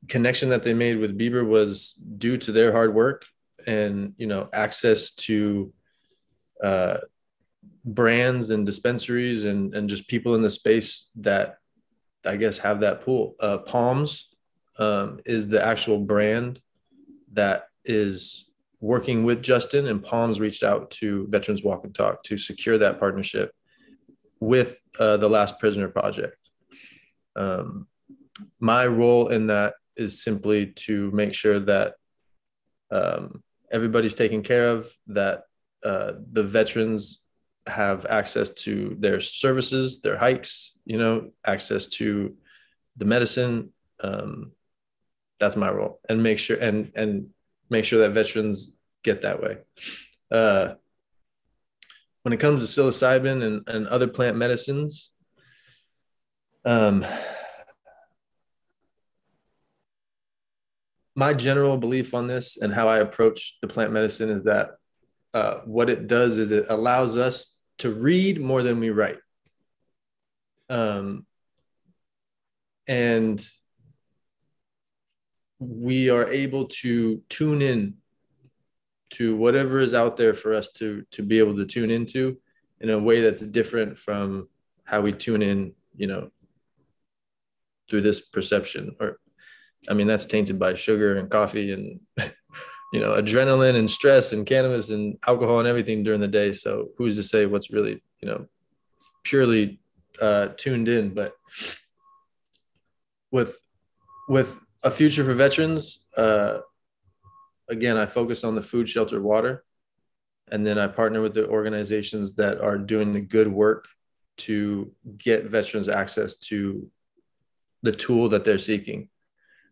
connection that they made with Bieber was due to their hard work and, access to brands and dispensaries and just people in the space that I guess have that pool. Palms is the actual brand that is working with Justin, and Palms reached out to Veterans Walk and Talk to secure that partnership with the Last Prisoner Project. My role in that is simply to make sure that everybody's taken care of, that the veterans have access to their services, their hikes, access to the medicine. That's my role, and make sure that veterans get that way. When it comes to psilocybin and other plant medicines, my general belief on this and how I approach the plant medicine is that what it does is it allows us to read more than we write. And we are able to tune in to whatever is out there for us to be able to tune into in a way that's different from how we tune in, through this perception. Or, that's tainted by sugar and coffee and, adrenaline and stress and cannabis and alcohol and everything during the day. So who's to say what's really, purely tuned in? But with a future for veterans, again, I focus on the food, shelter, water, and then I partner with the organizations that are doing the good work to get veterans access to the tool that they're seeking.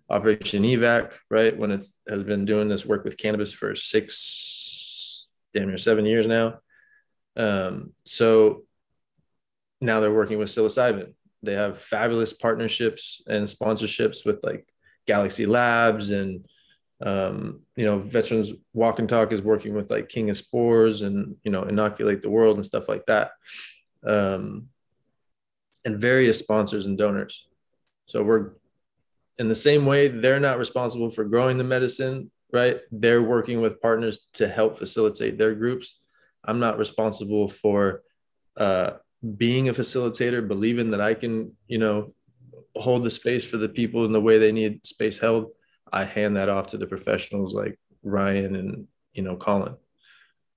Operation E.V.A.C, right? When it has been doing this work with cannabis for 7 years now. So now they're working with psilocybin. They have fabulous partnerships and sponsorships with like Galaxy Labs, and Veterans Walk and Talk is working with like King of Spores and Inoculate the World and stuff like that, and various sponsors and donors. So we're in the same way, they're not responsible for growing the medicine, right? They're working with partners to help facilitate their groups. I'm not responsible for being a facilitator, believing that I can, hold the space for the people in the way they need space held. I hand that off to the professionals like Ryan and, Colin.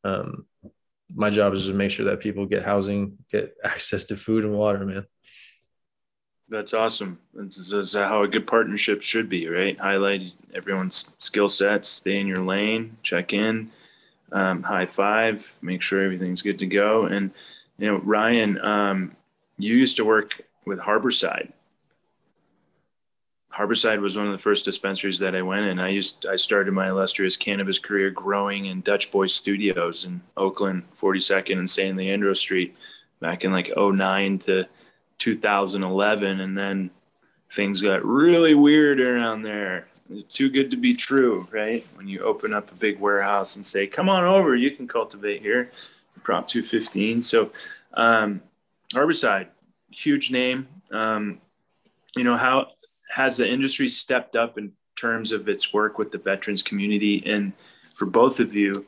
My job is to make sure that people get housing, get access to food and water, man. That's awesome. That's how a good partnership should be, right? Highlight everyone's skill sets, stay in your lane, check in, high five, make sure everything's good to go. And, you know, Ryan, you used to work with Harborside. Harborside was one of the first dispensaries that I went in. I started my illustrious cannabis career growing in Dutch Boy Studios in Oakland, 42nd and San Leandro Street back in like 09 to 2011. And then things got really weird around there. Too good to be true, right? When you open up a big warehouse and say, come on over, you can cultivate here. Prop 215. So Harborside, huge name. You know, how has the industry stepped up in terms of its work with the veterans community? And for both of you,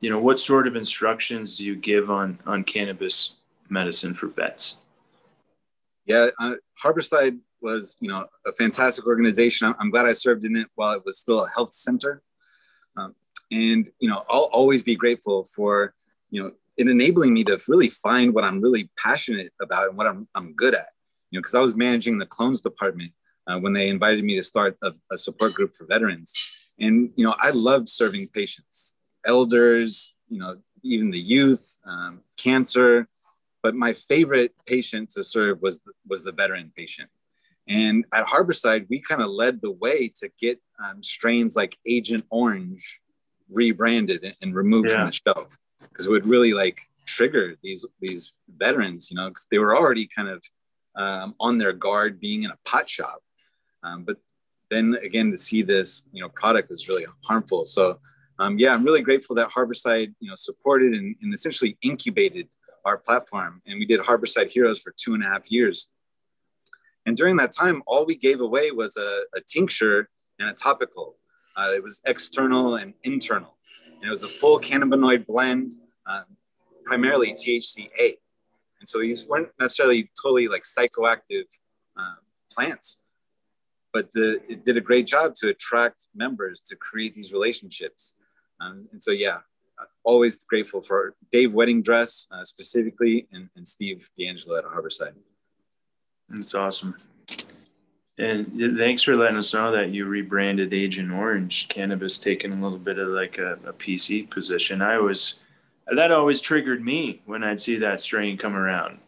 you know, what sort of instructions do you give on cannabis medicine for vets? Yeah, Harborside was, you know, a fantastic organization. I'm glad I served in it while it was still a health center. And, you know, I'll always be grateful for, you know, it enabling me to really find what I'm really passionate about and what I'm good at. You know, because I was managing the clones department when they invited me to start a support group for veterans. And, you know, I loved serving patients, elders, you know, even the youth, cancer. But my favorite patient to serve was the veteran patient. And at Harborside, we kind of led the way to get strains like Agent Orange rebranded and removed from the shelf, because it would really like trigger these veterans, you know, because they were already kind of on their guard being in a pot shop. But then again, to see this, you know, product was really harmful. So yeah, I'm really grateful that Harborside, you know, supported and essentially incubated our platform. And we did Harborside Heroes for 2.5 years. And during that time, all we gave away was a tincture and a topical. It was external and internal. And it was a full cannabinoid blend, primarily THCA. And so these weren't necessarily totally like psychoactive plants, but it did a great job to attract members, to create these relationships. And so, yeah, always grateful for Dave Wedding Dress specifically, and Steve D'Angelo at Harborside. That's awesome. And thanks for letting us know that you rebranded Agent Orange. Cannabis taking a little bit of like a PC position. That always triggered me when I'd see that strain come around.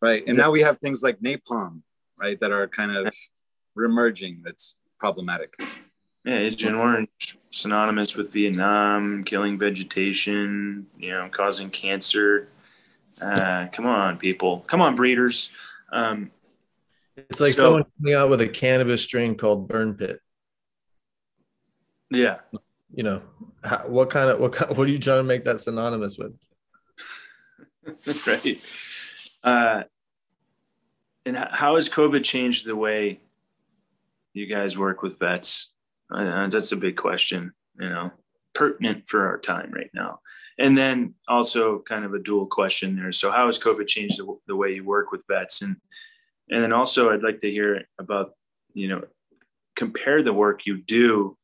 Right. And now we have things like napalm, right, that are kind of reemerging. That's problematic. Yeah, Agent Orange, synonymous with Vietnam, killing vegetation, you know, causing cancer. Come on, people. Come on, breeders. It's like someone coming out with a cannabis strain called Burn Pit. Yeah. You know, what are you trying to make that synonymous with? Right. And how has COVID changed the way you guys work with vets? That's a big question, you know, pertinent for our time right now. And then also kind of a dual question there. So how has COVID changed the way you work with vets? And then also I'd like to hear about, you know, compare the work you do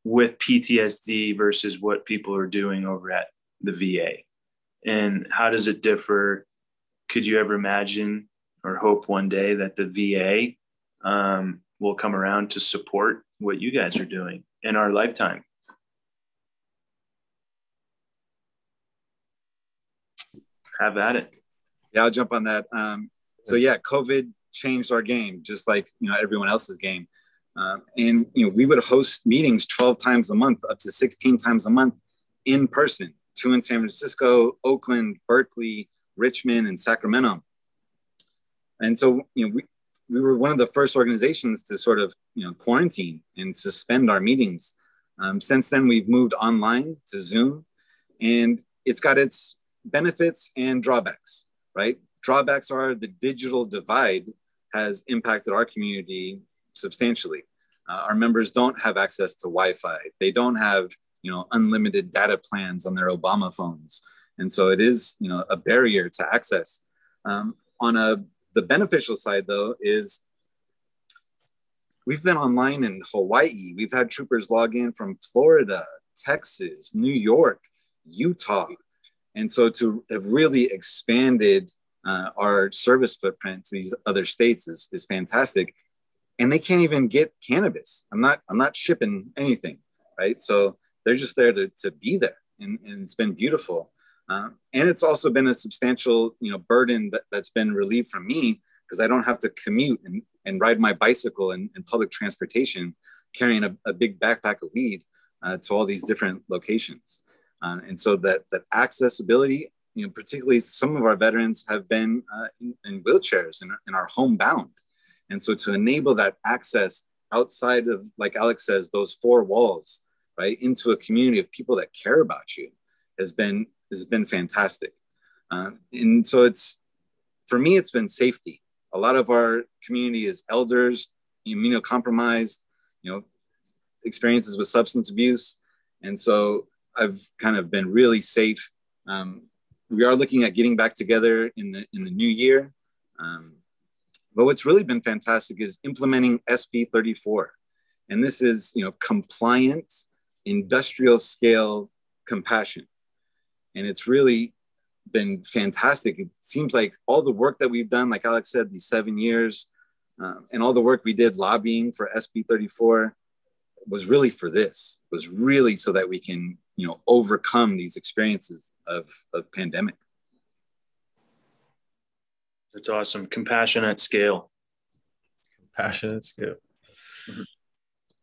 with PTSD versus what people are doing over at the VA. And how does it differ? Could you ever imagine or hope one day that the VA will come around to support what you guys are doing in our lifetime? Have at it. Yeah, I'll jump on that. So yeah, COVID changed our game, just like, you know, everyone else's game. And, you know, we would host meetings 12 times a month, up to 16 times a month in person, 2 in San Francisco, Oakland, Berkeley, Richmond, and Sacramento. And so, you know, we were one of the first organizations to sort of, you know, quarantine and suspend our meetings. Since then, we've moved online to Zoom, and it's got its benefits and drawbacks, right? Drawbacks are the digital divide has impacted our community substantially. Our members don't have access to Wi-Fi. They don't have, you know, unlimited data plans on their Obama phones. And so it is, you know, a barrier to access. The beneficial side, though, is we've been online in Hawaii. We've had troopers log in from Florida, Texas, New York, Utah. And so to have really expanded our service footprint to these other states is fantastic. And they can't even get cannabis. I'm not shipping anything, right? So they're just there to be there, and it's been beautiful. And it's also been a substantial, burden that's been relieved from me, because I don't have to commute and ride my bicycle in public transportation, carrying a big backpack of weed to all these different locations. And so that accessibility, particularly some of our veterans have been in wheelchairs and are homebound. And so to enable that access outside of, like Alex says, those four walls, right, into a community of people that care about you has been fantastic. And so for me, it's been safety. A lot of our community is elders, immunocompromised, experiences with substance abuse. And so I've kind of been really safe. We are looking at getting back together in the new year. But what's really been fantastic is implementing SB 34. And this is, compliant, industrial scale compassion. And it's really been fantastic. It seems like all the work that we've done, like Alex said, these 7 years, and all the work we did lobbying for SB 34 was really for this, was really so that we can, overcome these experiences of pandemic. That's awesome. Compassion at scale. Compassion at scale. Mm-hmm.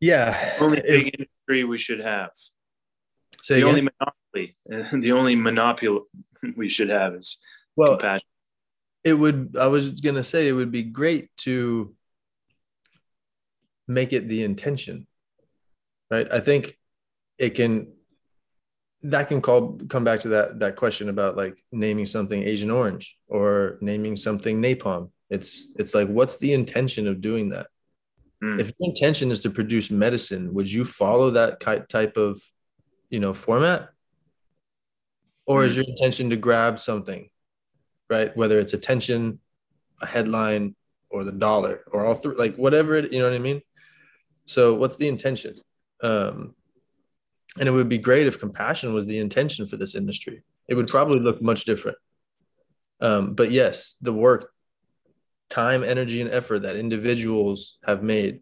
Yeah. Only big industry we should have. The only monopoly we should have is compassion. I was going to say, it would be great to make it the intention, right? I think that can come back to that question about like naming something Agent Orange or naming something napalm. It's like, what's the intention of doing that? If your intention is to produce medicine, would you follow that type of, format? Or is your intention to grab something, right? Whether it's attention, a headline, or the dollar, or all three, like whatever it, you know what I mean? So what's the intention? And it would be great if compassion was the intention for this industry. It would probably look much different. But yes, the work, time, energy, and effort that individuals have made,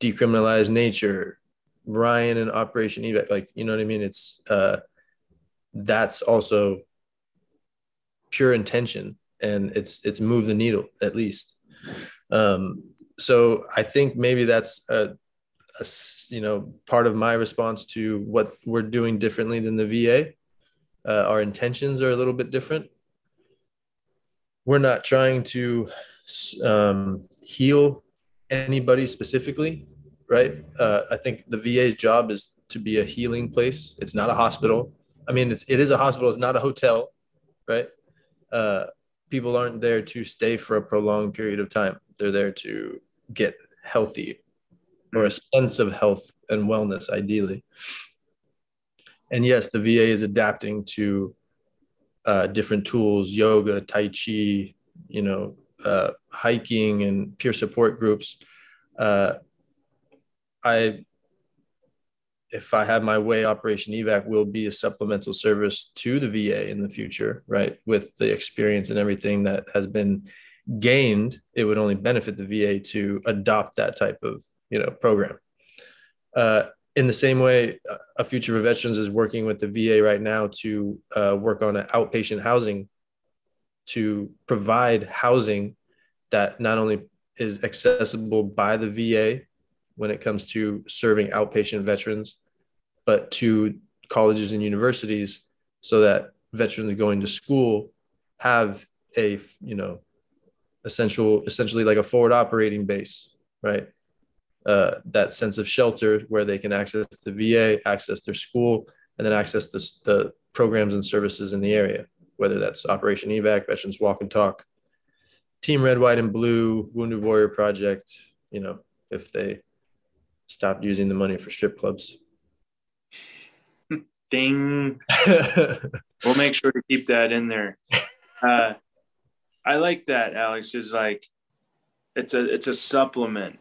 decriminalize nature, Ryan and Operation E.V.A.C, like, you know what I mean? It's, that's also pure intention, and it's moved the needle at least. So I think maybe that's part of my response to what we're doing differently than the VA. Our intentions are a little bit different. We're not trying to heal anybody specifically, right? I think the VA's job is to be a healing place. It's not a hospital. I mean, it is a hospital. It's not a hotel, right? People aren't there to stay for a prolonged period of time. They're there to get healthy, or a sense of health and wellness, ideally. And yes, the VA is adapting to different tools, yoga, Tai Chi, hiking, and peer support groups. If I have my way, Operation E.V.A.C will be a supplemental service to the VA in the future, right? With the experience and everything that has been gained, it would only benefit the VA to adopt that type of, program. In the same way, a Future for Veterans is working with the VA right now to work on an outpatient housing, to provide housing that not only is accessible by the VA when it comes to serving outpatient veterans, but to colleges and universities, so that veterans going to school have a, essentially like a forward operating base, right? That sense of shelter where they can access the VA, access their school, and then access the programs and services in the area, whether that's Operation E.V.A.C, Veterans Walk and Talk, Team Red, White, and Blue, Wounded Warrior Project, if they stopped using the money for strip clubs. Ding. We'll make sure to keep that in there. I like that, Alex, is like, it's a supplement,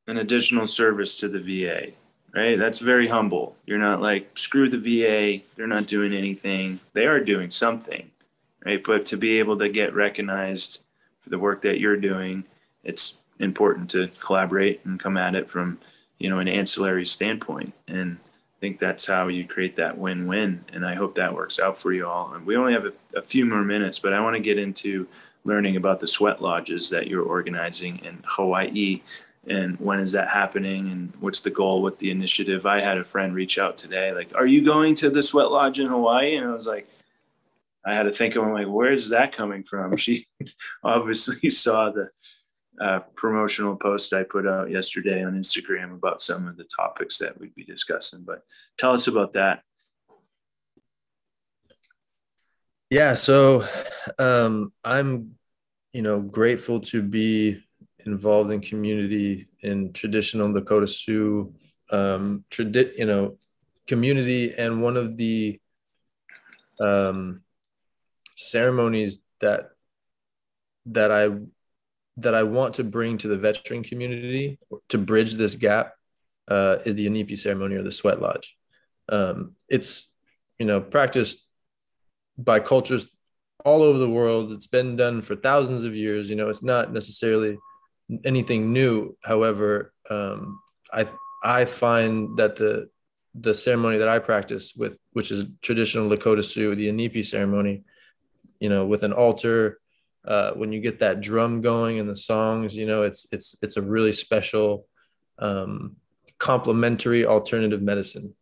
an additional service to the VA, right? That's very humble. You're not like, screw the VA, they're not doing anything. They are doing something, right? But to be able to get recognized for the work that you're doing, it's important to collaborate and come at it from, an ancillary standpoint. And I think that's how you create that win-win. And I hope that works out for you all. And we only have a few more minutes, but I want to get into learning about the sweat lodges that you're organizing in Hawaii. And when is that happening? And what's the goal with the initiative? I had a friend reach out today, like, are you going to the sweat lodge in Hawaii? And I was like, I had to think of, like, where's that coming from? She obviously saw the promotional post I put out yesterday on Instagram about some of the topics that we'd be discussing, but tell us about that. Yeah. So I'm, grateful to be involved in community in traditional Lakota Sioux, community. And one of the ceremonies that I want to bring to the veteran community to bridge this gap is the E.V.A.C ceremony, or the sweat lodge. It's, practiced by cultures all over the world. It's been done for thousands of years. It's not necessarily anything new. However, I find that the ceremony that I practice with, which is traditional Lakota Sioux, the E.V.A.C ceremony, with an altar, when you get that drum going and the songs, it's a really special complementary alternative medicine,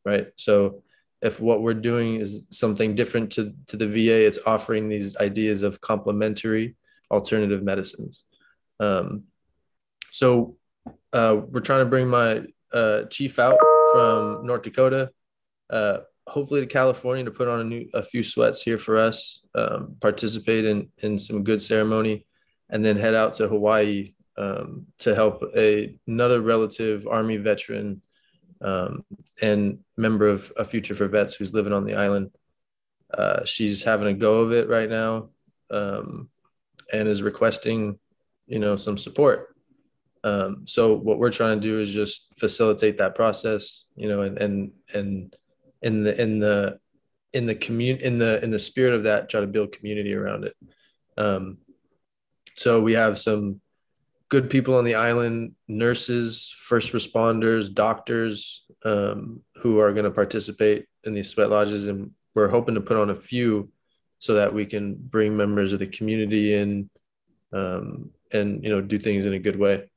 right? So if what we're doing is something different to the VA, it's offering these ideas of complementary alternative medicines. So we're trying to bring my chief out from North Dakota, hopefully to California, to put on a few sweats here for us, participate in some good ceremony, and then head out to Hawaii to help another relative Army veteran and member of a Future for Vets who's living on the island. She's having a go of it right now, and is requesting, some support. So what we're trying to do is just facilitate that process, and in the spirit of that, try to build community around it. So we have some good people on the island, nurses, first responders, doctors, who are going to participate in these sweat lodges. And we're hoping to put on a few so that we can bring members of the community in, and, do things in a good way.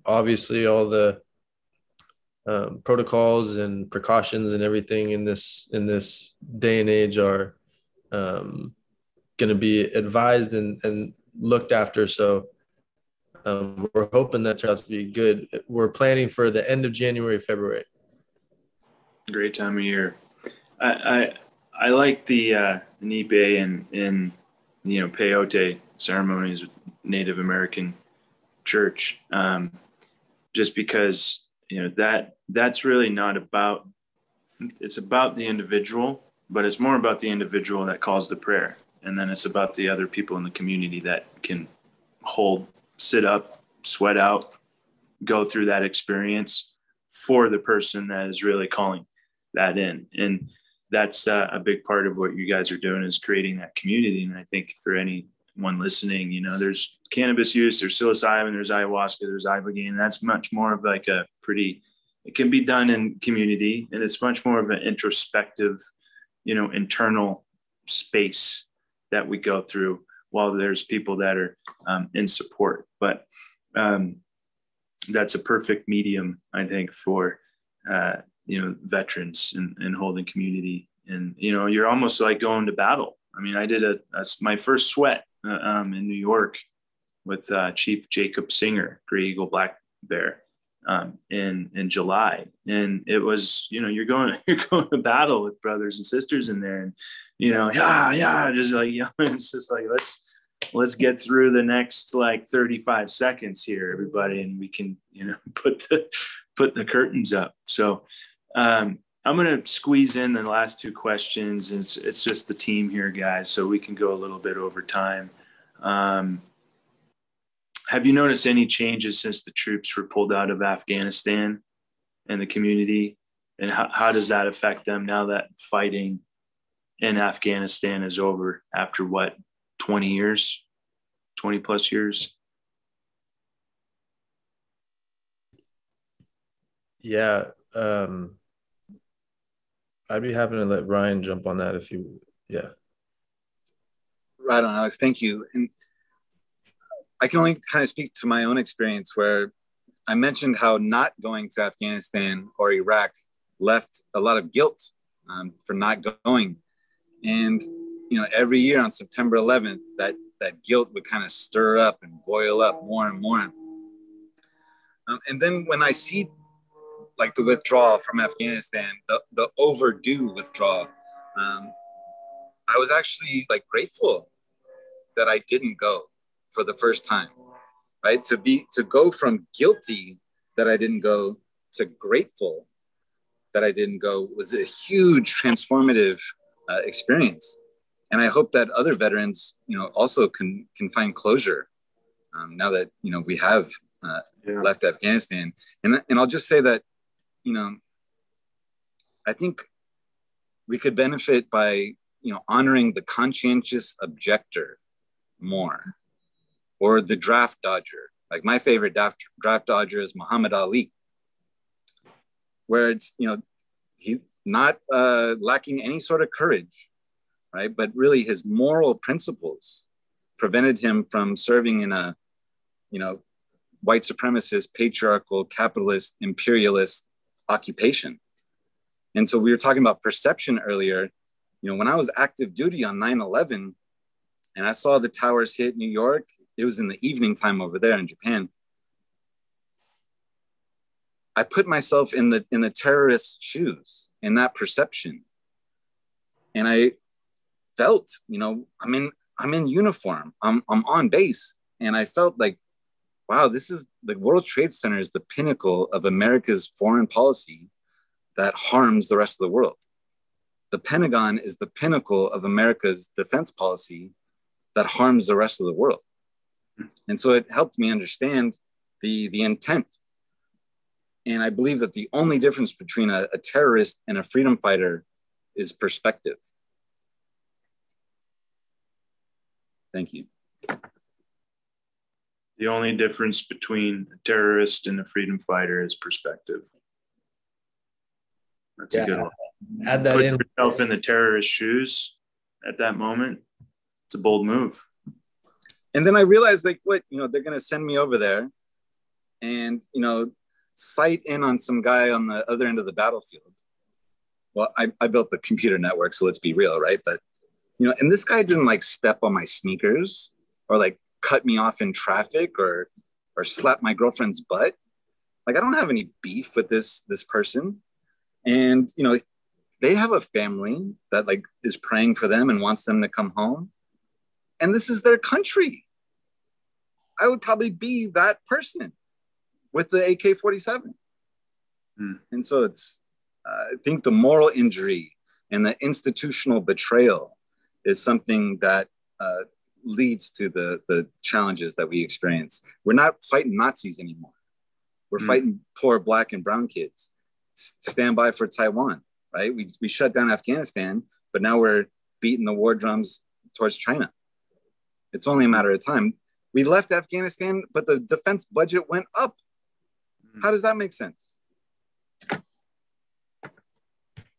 Obviously all the protocols and precautions and everything in this day and age are going to be advised and looked after. So we're hoping that turns out to be good. We're planning for the end of January, February. Great time of year. I like the Nipe and peyote ceremonies with Native American church, just because that's really not about, it's about the individual, but it's more about the individual that calls the prayer, and then it's about the other people in the community that can sit up, sweat out, go through that experience for the person that is really calling that in. And that's a big part of what you guys are doing, is creating that community. And I think for anyone listening, there's cannabis use, there's psilocybin, there's ayahuasca, there's ibogaine. That's much more of like it can be done in community, and it's much more of an introspective, internal space that we go through, while there's people that are in support. But that's a perfect medium, I think, for veterans and holding community. And you're almost like going to battle. I mean, I did my first sweat in New York with Chief Jacob Singer, Gray Eagle Black Bear, in July, and it was you're going to battle with brothers and sisters in there, and just like it's just like let's get through the next like 35 seconds here, everybody, and we can put the curtains up. So I'm going to squeeze in the last two questions. It's just the team here, guys, so we can go a little bit over time. Have you noticed any changes since the troops were pulled out of Afghanistan? and the community? And how does that affect them now that fighting in Afghanistan is over after what, 20 years, 20 plus years? Yeah. I'd be happy to let Ryan jump on that if you, yeah. Right on, Alex. Thank you. And I can only kind of speak to my own experience, where I mentioned how not going to Afghanistan or Iraq left a lot of guilt for not going. And, you know, every year on September 11th, that guilt would kind of stir up and boil up more and more. And then when I see like the withdrawal from Afghanistan, the overdue withdrawal, I was actually like grateful that I didn't go for the first time, right? To go from guilty that I didn't go to grateful that I didn't go was a huge transformative experience. And I hope that other veterans, you know, also can find closure now that, you know, we have left Afghanistan. And I'll just say that, you know, I think we could benefit by, you know, honoring the conscientious objector more, or the draft dodger. Like my favorite draft dodger is Muhammad Ali, where it's, you know, he's not lacking any sort of courage, right? But really his moral principles prevented him from serving in a, you know, white supremacist, patriarchal, capitalist, imperialist occupation. And so we were talking about perception earlier. You know, when I was active duty on 9/11 and I saw the towers hit New York, it was in the evening time over there in Japan. I put myself in the terrorist's shoes, in that perception. And I felt, you know, I'm in uniform, I'm on base. And I felt like, wow, this is the World Trade Center is the pinnacle of America's foreign policy that harms the rest of the world. The Pentagon is the pinnacle of America's defense policy that harms the rest of the world. And so it helped me understand the intent. And I believe that the only difference between a terrorist and a freedom fighter is perspective. Thank you. The only difference between a terrorist and a freedom fighter is perspective. That's a good one. Add that Put in. yourself in the terrorist's shoes at that moment. It's a bold move. And then I realized, like, what, you know, they're going to send me over there and, you know, sight in on some guy on the other end of the battlefield. Well, I built the computer network, so let's be real, right? But, you know, and this guy didn't like step on my sneakers or like cut me off in traffic or slap my girlfriend's butt. Like, I don't have any beef with this person. And, you know, they have a family that like is praying for them and wants them to come home. And this is their country. I would probably be that person with the AK-47. And so it's, I think the moral injury and the institutional betrayal is something that leads to the challenges that we experience. We're not fighting Nazis anymore. We're fighting poor Black and brown kids. Stand by for Taiwan, right? We shut down Afghanistan, but now we're beating the war drums towards China. It's only a matter of time. We left Afghanistan, but the defense budget went up. How does that make sense?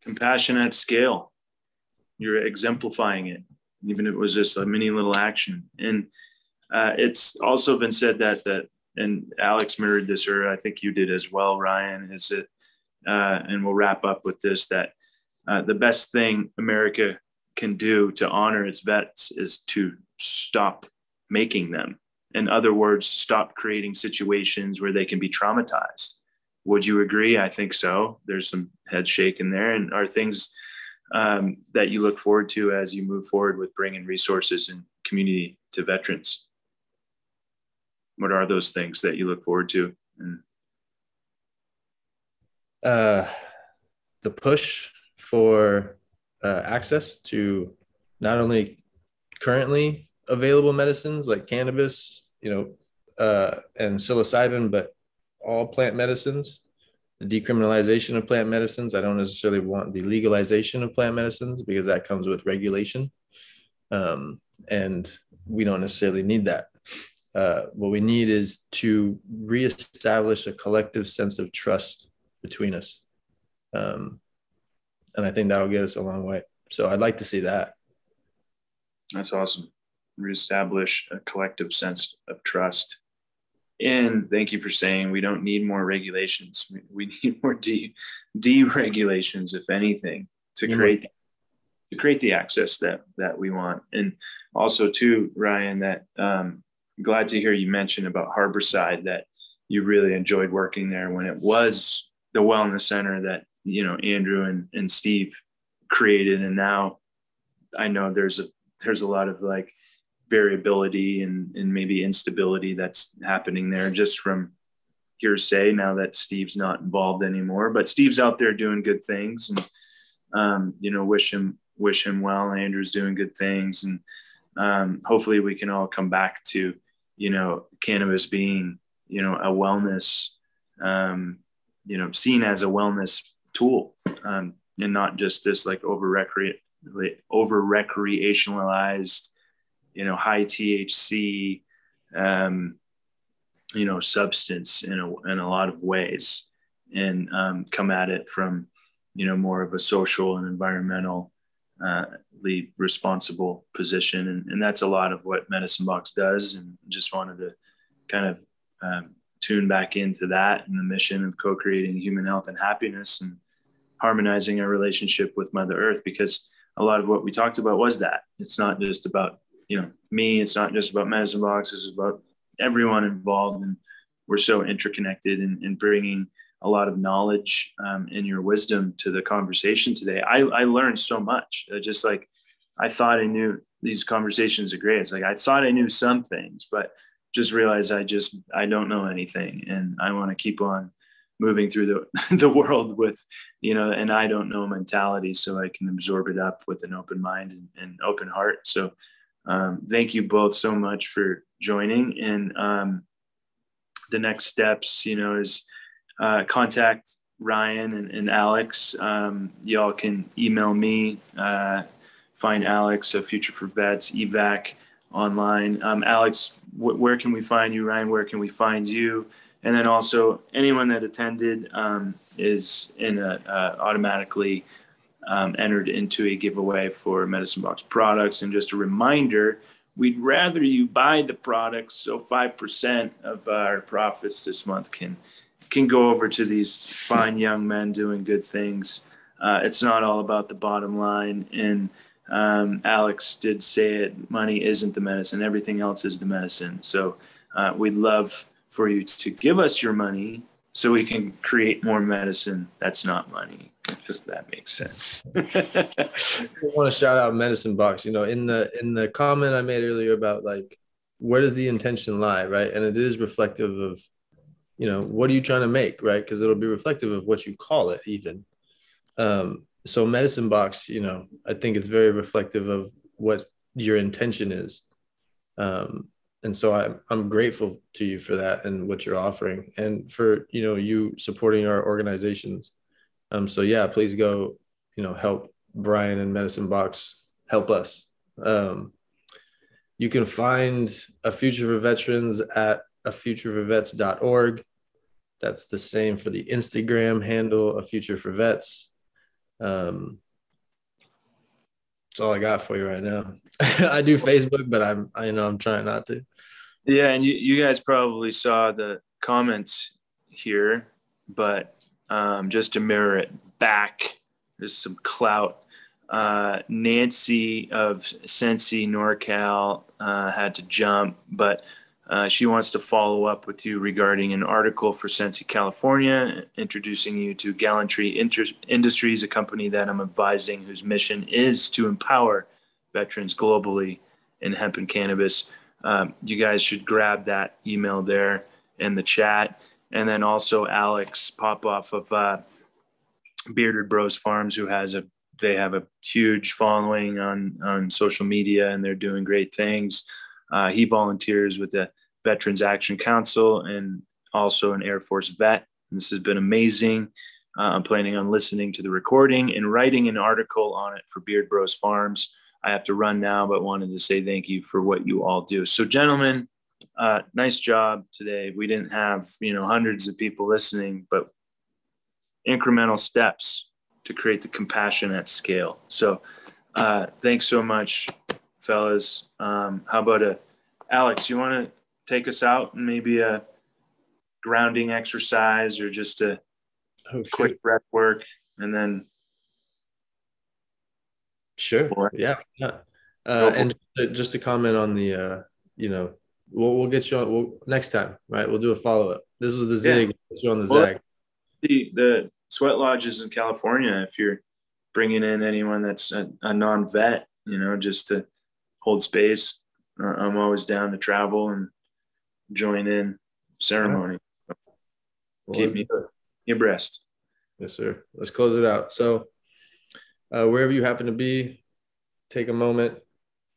Compassion at scale. You're exemplifying it, even if it was just a mini little action. And it's also been said that, and Alex mirrored this, or I think you did as well, Ryan, is that, and we'll wrap up with this, that the best thing America can do to honor its vets is to stop making them. In other words, stop creating situations where they can be traumatized. Would you agree? I think so. There's some head shaking there. And are things that you look forward to as you move forward with bringing resources and community to veterans? What are those things that you look forward to? The push for access to not only currently available medicines like cannabis, you know, and psilocybin, but all plant medicines, the decriminalization of plant medicines. I don't necessarily want the legalization of plant medicines because that comes with regulation. And we don't necessarily need that. What we need is to reestablish a collective sense of trust between us. And I think that'll get us a long way. So I'd like to see that. That's awesome. Reestablish a collective sense of trust. And thank you for saying we don't need more regulations. We need more deregulations, if anything, to create the access that we want. And also too, Ryan, that glad to hear you mention about Harborside, that you really enjoyed working there when it was the wellness center that, you know, Andrew and Steve created. And now I know there's a lot of like variability and maybe instability that's happening there just from hearsay now that Steve's not involved anymore, but Steve's out there doing good things, and you know, wish him well. Andrew's doing good things, and hopefully we can all come back to, you know, cannabis being, you know, a wellness, you know, seen as a wellness tool, and not just this like over recreationalized, you know, high THC, you know, substance in a lot of ways, and come at it from, you know, more of a social and environmentally responsible position. And that's a lot of what Medicine Box does. And just wanted to kind of tune back into that and the mission of co-creating human health and happiness and harmonizing our relationship with Mother Earth, because a lot of what we talked about was that it's not just about, you know, me, it's not just about Medicine Box, it's about everyone involved. And we're so interconnected in bringing a lot of knowledge and your wisdom to the conversation today. I learned so much. Just like I thought I knew, these conversations are great. It's like I thought I knew some things, but just realized I don't know anything, and I want to keep on moving through the world with, you know, an I don't know mentality, so I can absorb it up with an open mind and open heart. So thank you both so much for joining. And the next steps, you know, is contact Ryan and Alex. Y'all can email me, find Alex, Future for Vets, EVAC online. Alex, where can we find you? Ryan, where can we find you? And then also anyone that attended is automatically entered into a giveaway for Medicine Box products. And just a reminder, we'd rather you buy the products, so 5% of our profits this month can go over to these fine young men doing good things. It's not all about the bottom line. And Alex did say it, money isn't the medicine, everything else is the medicine. So we'd love for you to give us your money so we can create more medicine that's not money, if that makes sense. I want to shout out Medicine Box. You know, in the comment I made earlier about like, where does the intention lie, right? And it is reflective of, you know, what are you trying to make, right? Because it'll be reflective of what you call it even. So Medicine Box, you know, I think it's very reflective of what your intention is. And so I'm grateful to you for that and what you're offering, and for, you know, you supporting our organizations. So yeah, please go, you know, help Brian and Medicine Box help us. You can find A Future for Veterans at afutureforvets.org. That's the same for the Instagram handle, A Future for Vets. That's all I got for you right now. I do Facebook, but I'm trying not to. Yeah, and you guys probably saw the comments here, but just to mirror it back, there's some clout. Nancy of Sensi NorCal had to jump, but she wants to follow up with you regarding an article for Sensi California, introducing you to Gallantry Industries, a company that I'm advising, whose mission is to empower veterans globally in hemp and cannabis. You guys should grab that email there in the chat. And then also Alex Popoff of Bearded Bros Farms, who they have a huge following on social media, and they're doing great things. He volunteers with the Veterans Action Council and also an Air Force vet. This has been amazing. I'm planning on listening to the recording and writing an article on it for Beard Bros Farms. I have to run now, but wanted to say thank you for what you all do. So gentlemen, nice job today. We didn't have, hundreds of people listening, but incremental steps to create the compassion at scale. So thanks so much, fellas. How about Alex, you want to take us out and maybe a grounding exercise or just a quick breath work, and then sure. Yeah. And just to comment on the we'll get you on next time, right? We'll do a follow-up. This was the zig. Get you on the zag. The sweat lodges in California, if you're bringing in anyone that's a non-vet, just to hold space, I'm always down to travel and join in ceremony. Keep me abreast. Yes, sir. Let's close it out. So wherever you happen to be, take a moment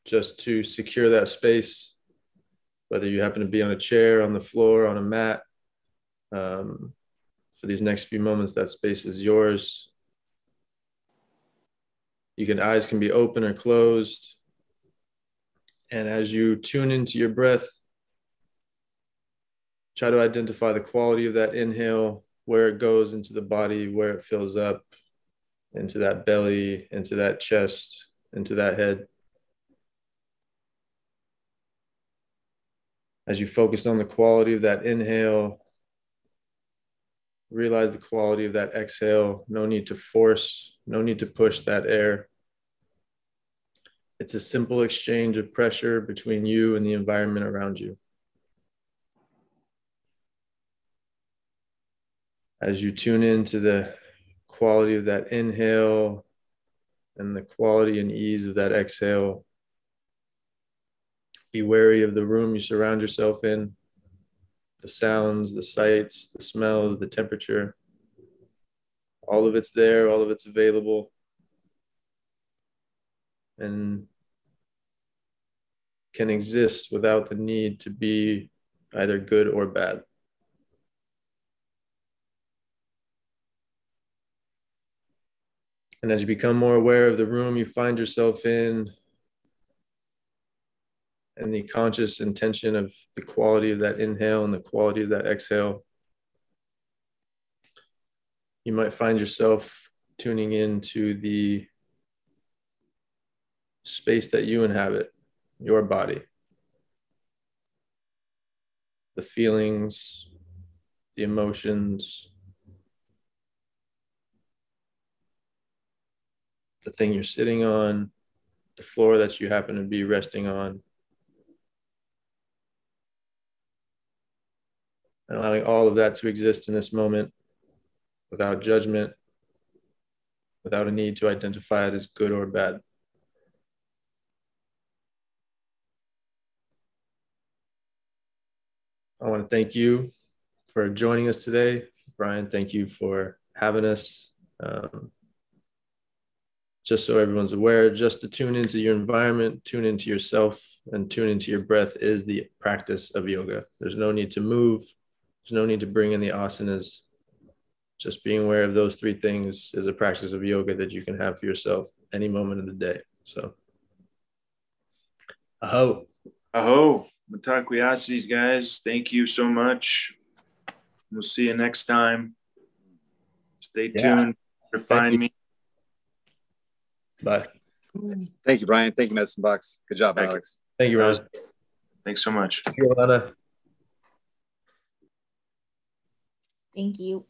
just to secure that space, whether you happen to be on a chair, on the floor, on a mat. For these next few moments, that space is yours. Eyes can be open or closed. And as you tune into your breath, try to identify the quality of that inhale, where it goes into the body, where it fills up, into that belly, into that chest, into that head. As you focus on the quality of that inhale, realize the quality of that exhale. No need to force, no need to push that air. It's a simple exchange of pressure between you and the environment around you. As you tune into the quality of that inhale and the quality and ease of that exhale, be wary of the room you surround yourself in, the sounds, the sights, the smells, the temperature. All of it's there, all of it's available. And can exist without the need to be either good or bad. And as you become more aware of the room you find yourself in and the conscious intention of the quality of that inhale and the quality of that exhale, you might find yourself tuning into the space that you inhabit, your body, the feelings, the emotions, the thing you're sitting on, the floor that you happen to be resting on, and allowing all of that to exist in this moment without judgment, without a need to identify it as good or bad. I want to thank you for joining us today. Brian, thank you for having us. Just so everyone's aware, just to tune into your environment, tune into yourself, and tune into your breath is the practice of yoga. There's no need to move. There's no need to bring in the asanas. Just being aware of those three things is a practice of yoga that you can have for yourself any moment of the day. So, aho. Aho. Matakwiyasi, guys. Thank you so much. We'll see you next time. Stay tuned to find me. Bye. Thank you, Brian. Thank you, Medicine Box. Good job, Alex. Thank you, Ron. Thanks so much. Thank you, Alana. Thank you.